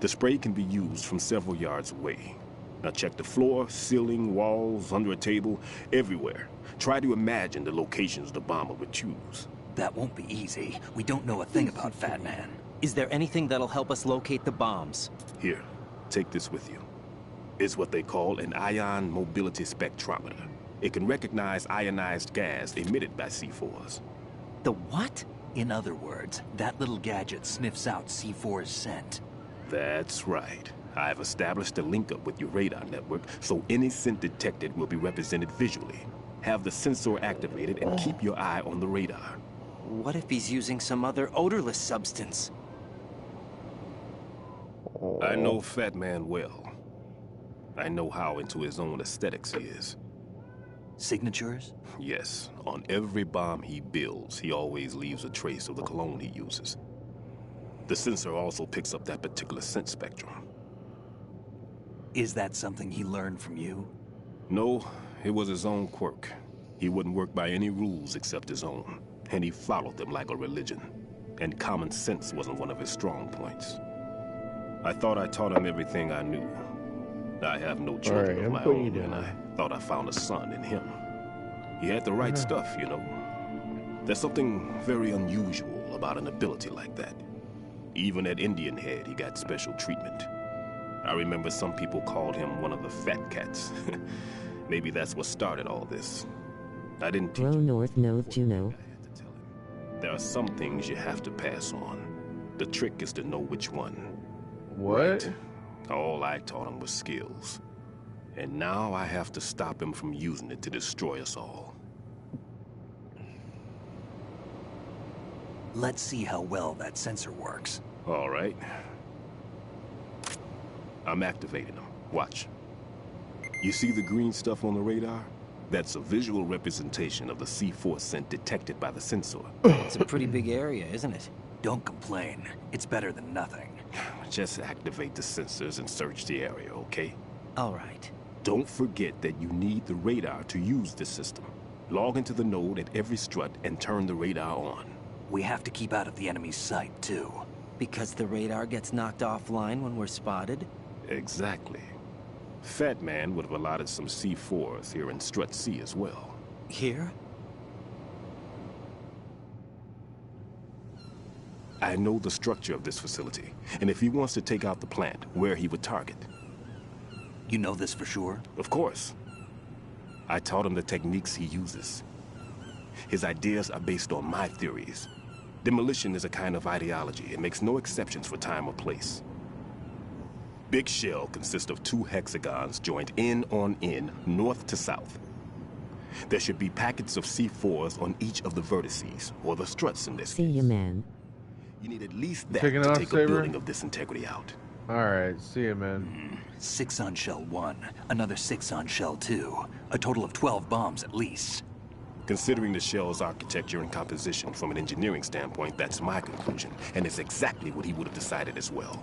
The spray can be used from several yards away. Now check the floor, ceiling, walls, under a table, everywhere. Try to imagine the locations the bomber would choose. That won't be easy. We don't know a thing about Fat Man. Is there anything that'll help us locate the bombs? Here, take this with you. It's what they call an ion mobility spectrometer. It can recognize ionized gas emitted by C4s. The what? In other words, that little gadget sniffs out C4's scent. That's right. I've established a link-up with your radar network, so any scent detected will be represented visually. Have the sensor activated and keep your eye on the radar. What if he's using some other odorless substance? I know Fat Man well. I know how into his own aesthetics he is. Signatures? Yes. On every bomb he builds, he always leaves a trace of the cologne he uses. The sensor also picks up that particular scent spectrum. Is that something he learned from you? No, it was his own quirk. He wouldn't work by any rules except his own, and he followed them like a religion. And common sense wasn't one of his strong points. I thought I taught him everything I knew. I have no children of my own, and I thought I found a son in him. He had the right stuff, you know. There's something very unusual about an ability like that. Even at Indian Head, he got special treatment. I remember some people called him one of the fat cats. Maybe that's what started all this. I didn't teach him. North Node Juno. There are some things you have to pass on. The trick is to know which one. What? Right. All I taught him was skills. And now I have to stop him from using it to destroy us all. Let's see how well that sensor works. All right. I'm activating them. Watch. You see the green stuff on the radar? That's a visual representation of the C4 scent detected by the sensor. It's a pretty big area, isn't it? Don't complain. It's better than nothing. Just activate the sensors and search the area, okay? All right. Don't forget that you need the radar to use this system. Log into the node at every strut and turn the radar on. We have to keep out of the enemy's sight, too. Because the radar gets knocked offline when we're spotted? Exactly. Fat Man would have allotted some C4s here in Strut C as well. Here? I know the structure of this facility, and if he wants to take out the plant, where he would target. You know this for sure? Of course. I taught him the techniques he uses. His ideas are based on my theories. Demolition is a kind of ideology. It makes no exceptions for time or place. Big Shell consists of 2 hexagons joined end on end, north to south. There should be packets of C4s on each of the vertices, or the struts in this case. See you, man. You need at least that Taking to off, take Saber? a building of this integrity out. Alright, see you, man. 6 on Shell 1, another 6 on Shell 2. A total of 12 bombs at least. Considering the shell's architecture and composition from an engineering standpoint, that's my conclusion, and it's exactly what he would have decided as well.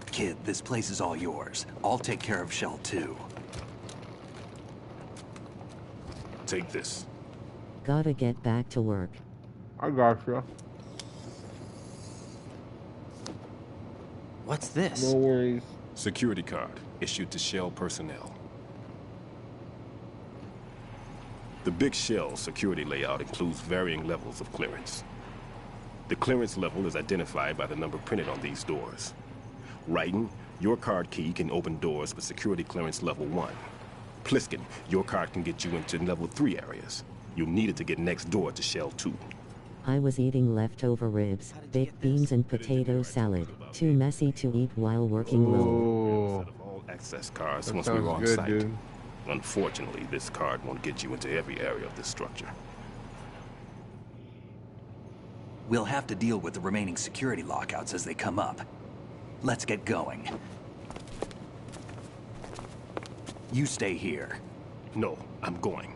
Kid, this place is all yours. I'll take care of Shell 2. Take this. Gotta get back to work. I got you. What's this? No worries. Security card issued to Shell personnel. The Big Shell security layout includes varying levels of clearance. The clearance level is identified by the number printed on these doors. Raiden, your card key can open doors with security clearance level 1. Pliskin, your card can get you into level 3 areas. You'll need it to get next door to Shell 2. I was eating leftover ribs, baked beans and potato salad. Too messy to eat while working low. All access cards That once we were on sounds good, site. dude. Unfortunately, this card won't get you into every area of this structure. We'll have to deal with the remaining security lockouts as they come up. Let's get going. You stay here. No, I'm going.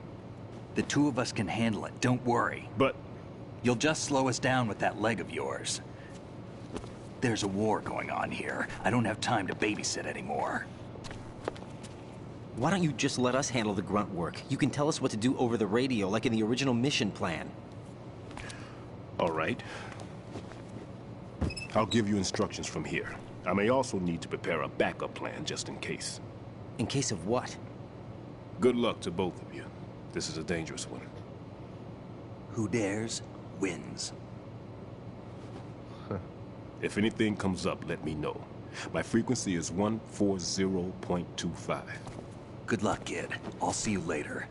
The 2 of us can handle it, don't worry. But You'll just slow us down with that leg of yours. There's a war going on here. I don't have time to babysit anymore. Why don't you just let us handle the grunt work? You can tell us what to do over the radio, like in the original mission plan. All right. I'll give you instructions from here. I may also need to prepare a backup plan just in case. In case of what? Good luck to both of you. This is a dangerous one. Who dares, wins. If anything comes up, let me know. My frequency is 140.25. Good luck, kid. I'll see you later.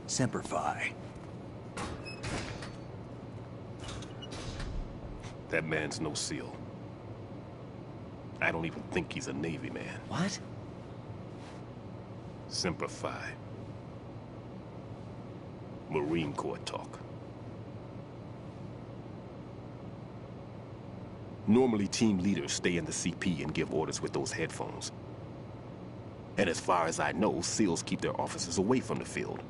Semper Fi. That man's no SEAL. I don't even think he's a Navy man. What? Semper Fi. Marine Corps talk. Normally, team leaders stay in the CP and give orders with those headphones. And as far as I know, SEALs keep their officers away from the field.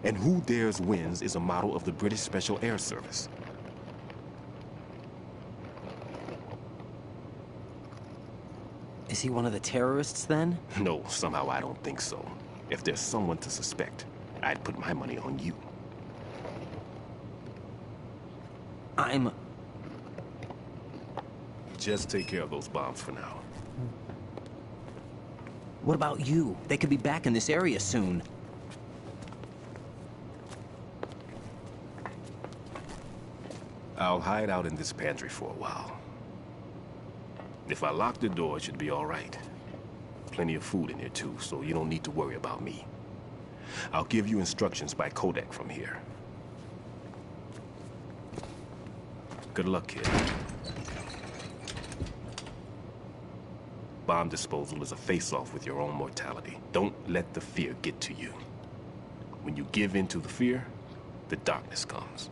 And Who Dares Wins is a model of the British Special Air Service. Is he one of the terrorists, then? No, somehow I don't think so. If there's someone to suspect, I'd put my money on you. Just take care of those bombs for now. What about you? They could be back in this area soon. I'll hide out in this pantry for a while. If I lock the door, it should be all right. Plenty of food in here too, so you don't need to worry about me. I'll give you instructions by codec from here. Good luck, kid. Bomb disposal is a face-off with your own mortality. Don't let the fear get to you. When you give in to the fear, the darkness comes.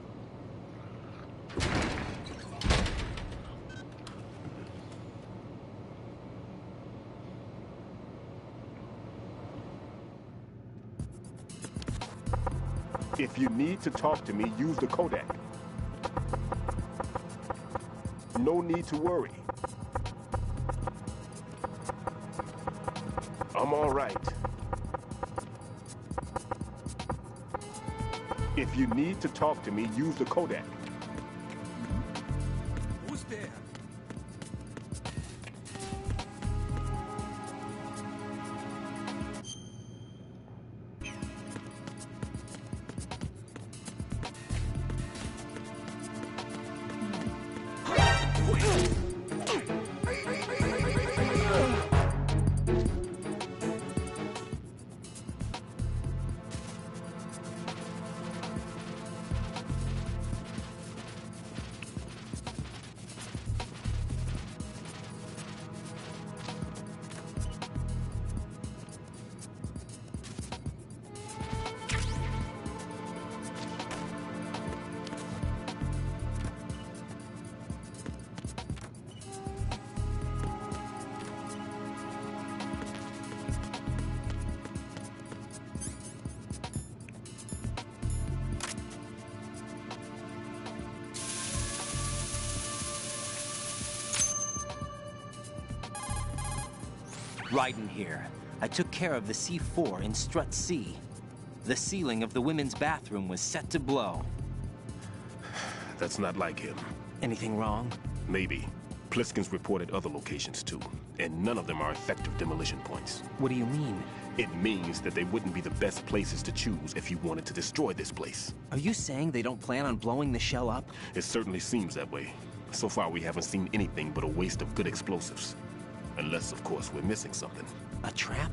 If you need to talk to me, use the codec. No need to worry. I'm all right. If you need to talk to me, use the codec. Who's there? Raiden here. I took care of the C4 in Strut C. The ceiling of the women's bathroom was set to blow. That's not like him. Anything wrong? Maybe. Pliskin's reported other locations too, and none of them are effective demolition points. What do you mean? It means that they wouldn't be the best places to choose if you wanted to destroy this place. Are you saying they don't plan on blowing the shell up? It certainly seems that way. So far, we haven't seen anything but a waste of good explosives. Unless, of course, we're missing something. A trap?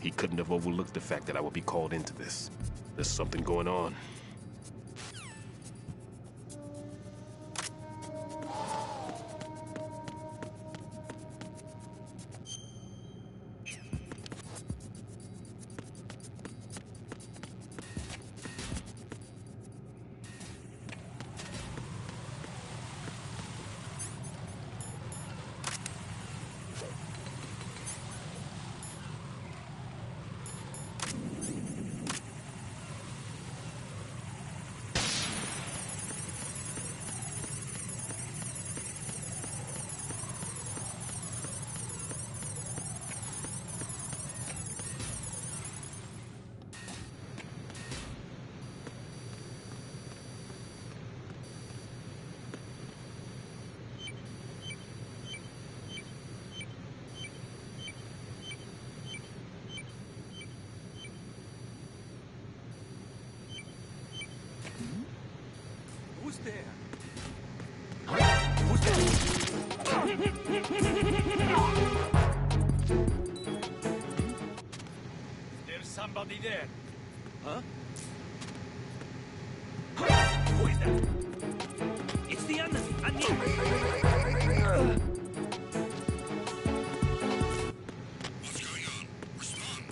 He couldn't have overlooked the fact that I would be called into this. There's something going on. There's somebody there. Huh? Who is that? It's the enemy. I need. What's going on? Respond.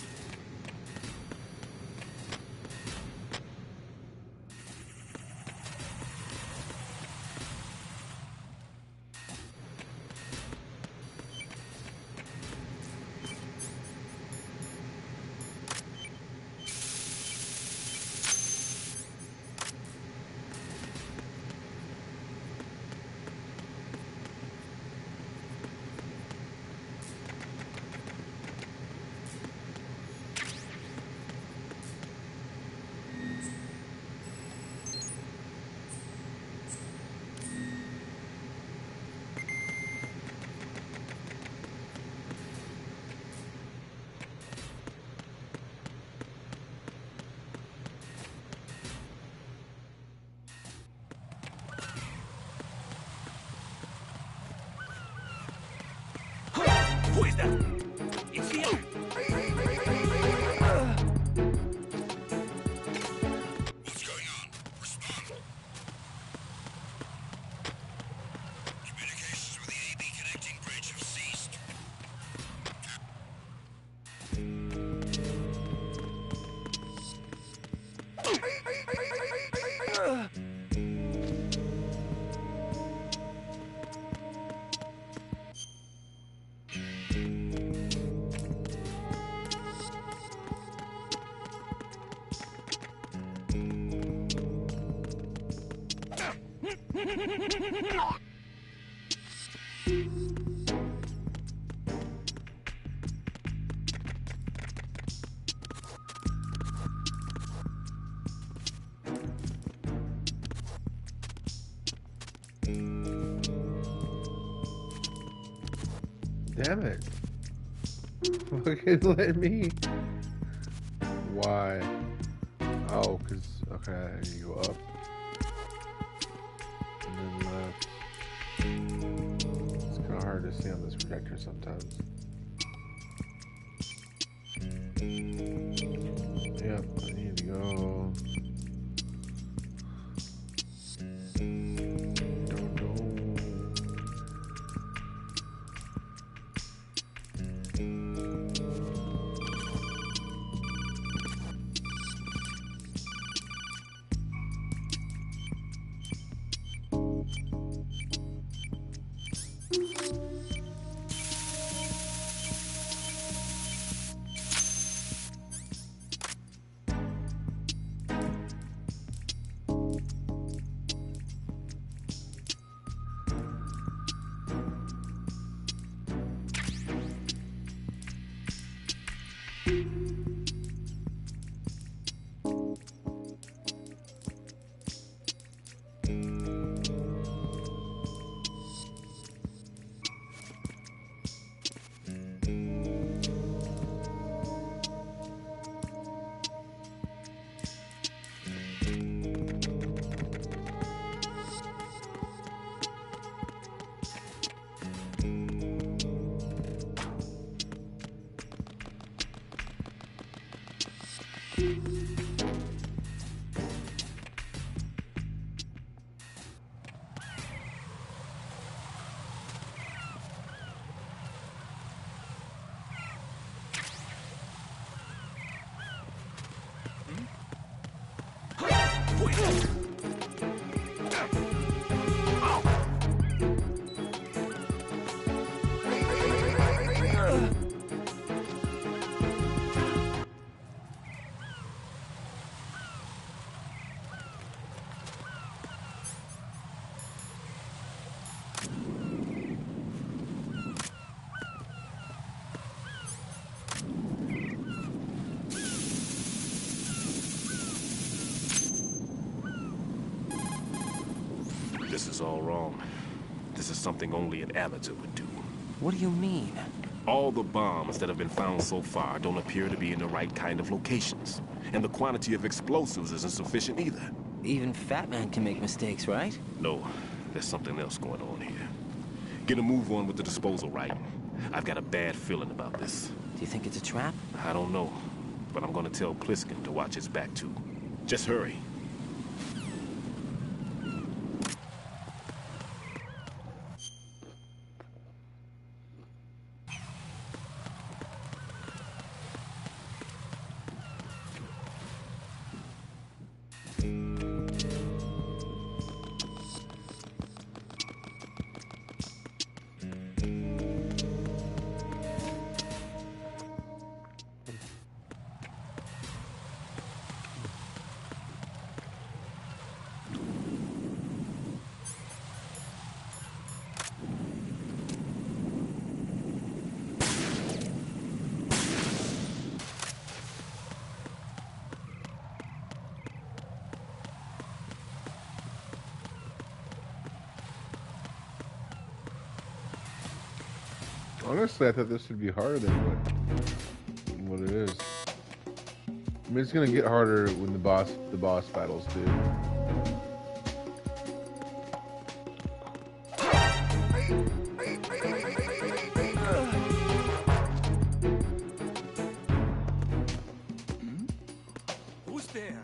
Who is that? It's the enemy. What's going on? Respond. Communications with the AB connecting bridge have ceased. Damn it. Fucking let me. Why? Oh, cause okay, you go up. And then left. It's kinda hard to see on this projector sometimes. Yep, I need to go. This is all wrong. This is something only an amateur would do. What do you mean? All the bombs that have been found so far don't appear to be in the right kind of locations. And the quantity of explosives isn't sufficient either. Even Fat Man can make mistakes, right? No, there's something else going on here. Get a move on with the disposal, Raiden. I've got a bad feeling about this. Do you think it's a trap? I don't know, but I'm gonna tell Pliskin to watch his back, too. Just hurry. Honestly, I thought this would be harder than what it is. I mean, it's gonna get harder when the boss battles do. Who's there?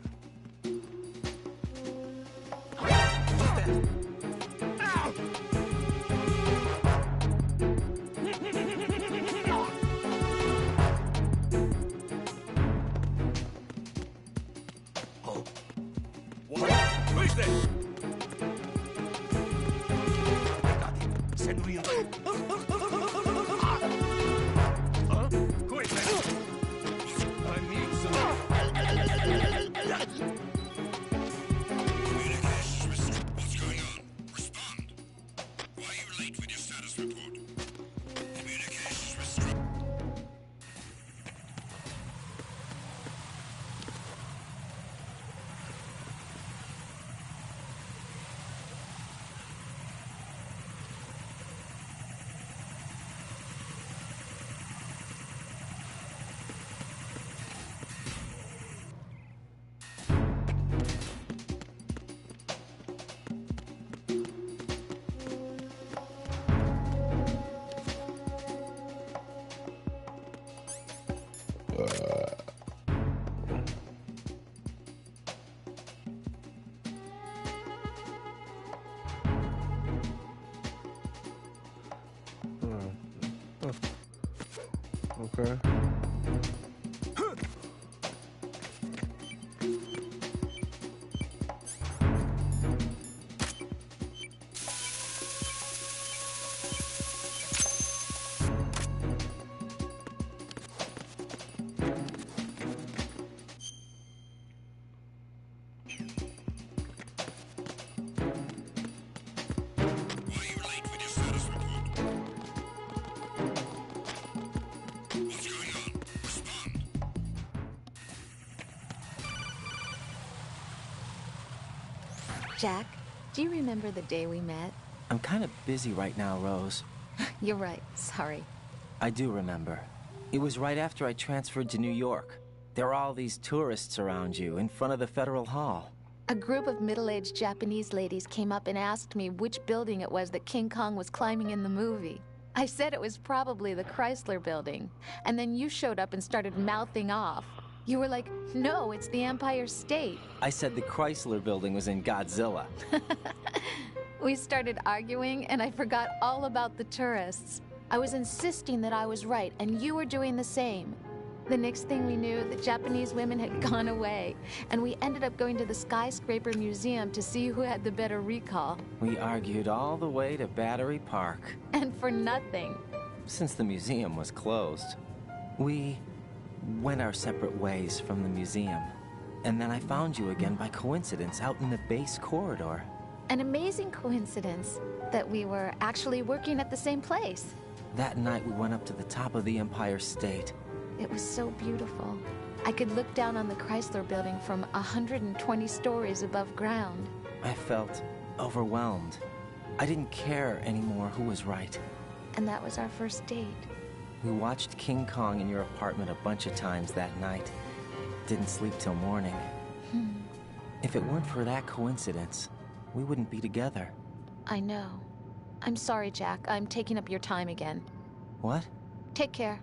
Okay. Jack, do you remember the day we met? I'm kind of busy right now, Rose. You're right, sorry. I do remember. It was right after I transferred to New York. There were all these tourists around you in front of the Federal Hall. A group of middle-aged Japanese ladies came up and asked me which building it was that King Kong was climbing in the movie. I said it was probably the Chrysler building. And then you showed up and started mouthing off. You were like, no, it's the Empire State. I said the Chrysler building was in Godzilla. We started arguing, and I forgot all about the tourists. I was insisting that I was right, and you were doing the same. The next thing we knew, the Japanese women had gone away, and we ended up going to the Skyscraper Museum to see who had the better recall. We argued all the way to Battery Park. And for nothing. Since the museum was closed, we went our separate ways from the museum. And then I found you again by coincidence out in the base corridor. An amazing coincidence that we were actually working at the same place. That night we went up to the top of the Empire State. It was so beautiful. I could look down on the Chrysler building from 120 stories above ground. I felt overwhelmed. I didn't care anymore who was right. And that was our first date. We watched King Kong in your apartment a bunch of times that night. Didn't sleep till morning. If it weren't for that coincidence, we wouldn't be together. I know. I'm sorry, Jack. I'm taking up your time again. What? Take care.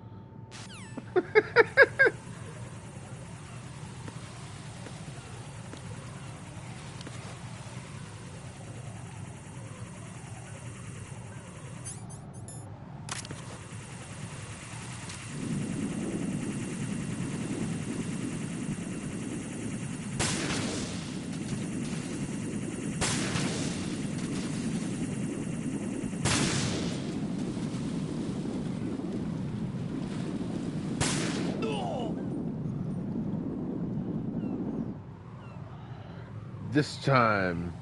This time,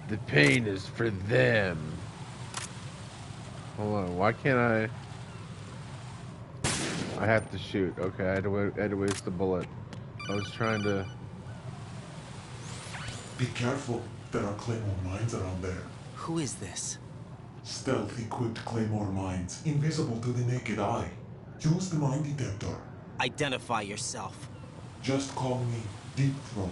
the pain is for them. Hold on, why can't I have to shoot. Okay, I had to waste the bullet. I was trying to... Be careful, there are claymore mines around there. Who is this? Stealth-equipped claymore mines, invisible to the naked eye. Use the mine detector. Identify yourself. Just call me Deep Throat.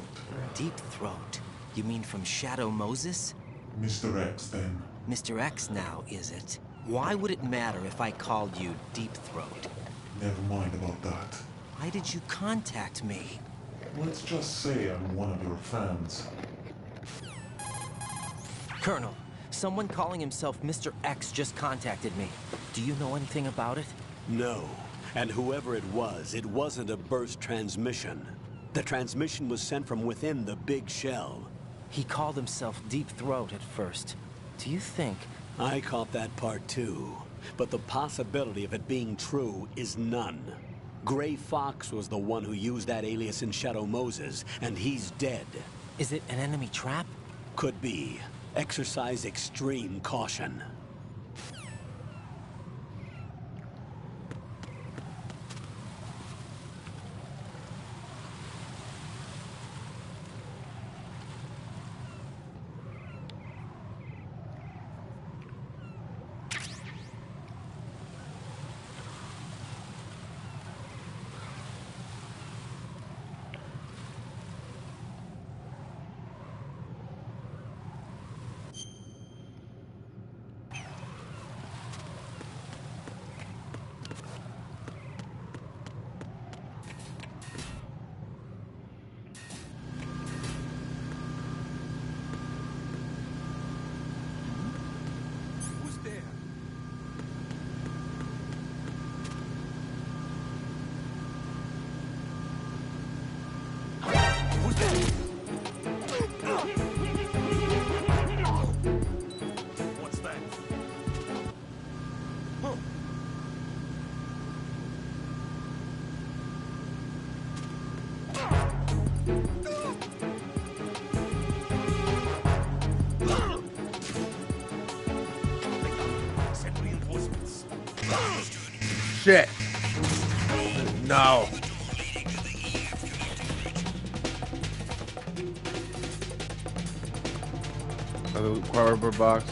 Deep Throat? You mean from Shadow Moses? Mr. X, then. Mr. X now, is it? Why would it matter if I called you Deep Throat? Never mind about that. Why did you contact me? Let's just say I'm one of your fans. Colonel, someone calling himself Mr. X just contacted me. Do you know anything about it? No. And whoever it wasn't a burst transmission. The transmission was sent from within the big shell. He called himself Deep Throat at first. Do you think... I caught that part too. But the possibility of it being true is none. Gray Fox was the one who used that alias in Shadow Moses, and he's dead. Is it an enemy trap? Could be. Exercise extreme caution. Shit! No! Another cardboard box.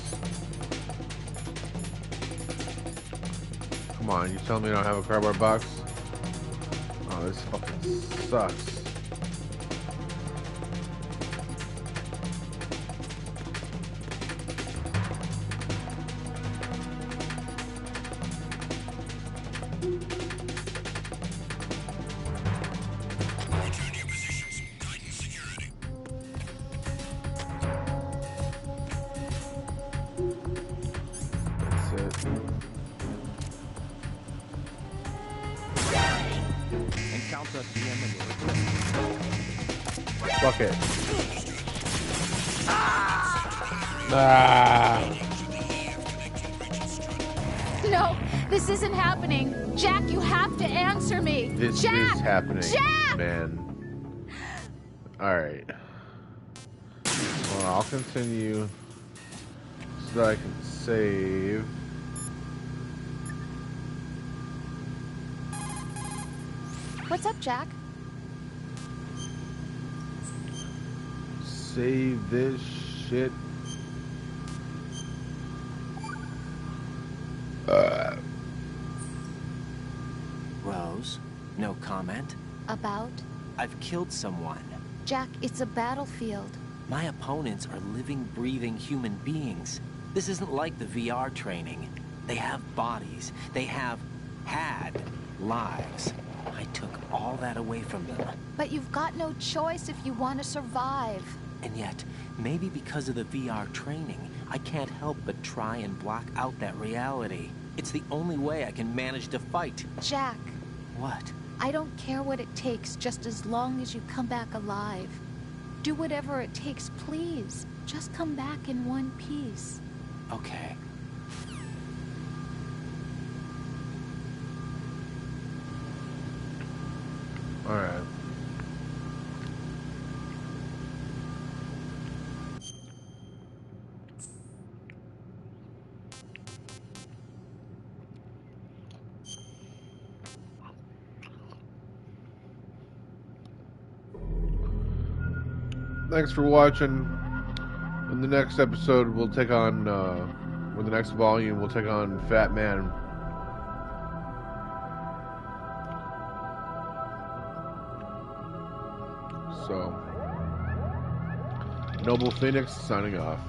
Come on, you telling me I don't have a cardboard box? Oh, this fucking sucks. Fuck it. Ah. No, this isn't happening. Jack, you have to answer me. This Jack! is happening, Jack! man. Alright. Well, I'll continue so that I can save. What's up, Jack? Save this shit. Rose, no comment? About? I've killed someone. Jack, it's a battlefield. My opponents are living, breathing human beings. This isn't like the VR training. They have bodies. They have had lives. I took all that away from them. But you've got no choice if you want to survive. And yet, maybe because of the VR training, I can't help but try and block out that reality. It's the only way I can manage to fight. Jack. What? I don't care what it takes, just as long as you come back alive. Do whatever it takes, please. Just come back in one piece. Okay. All right. Thanks for watching. In the next episode, we'll take on, or the next volume, we'll take on Fat Man. So, Noble Phoenix signing off.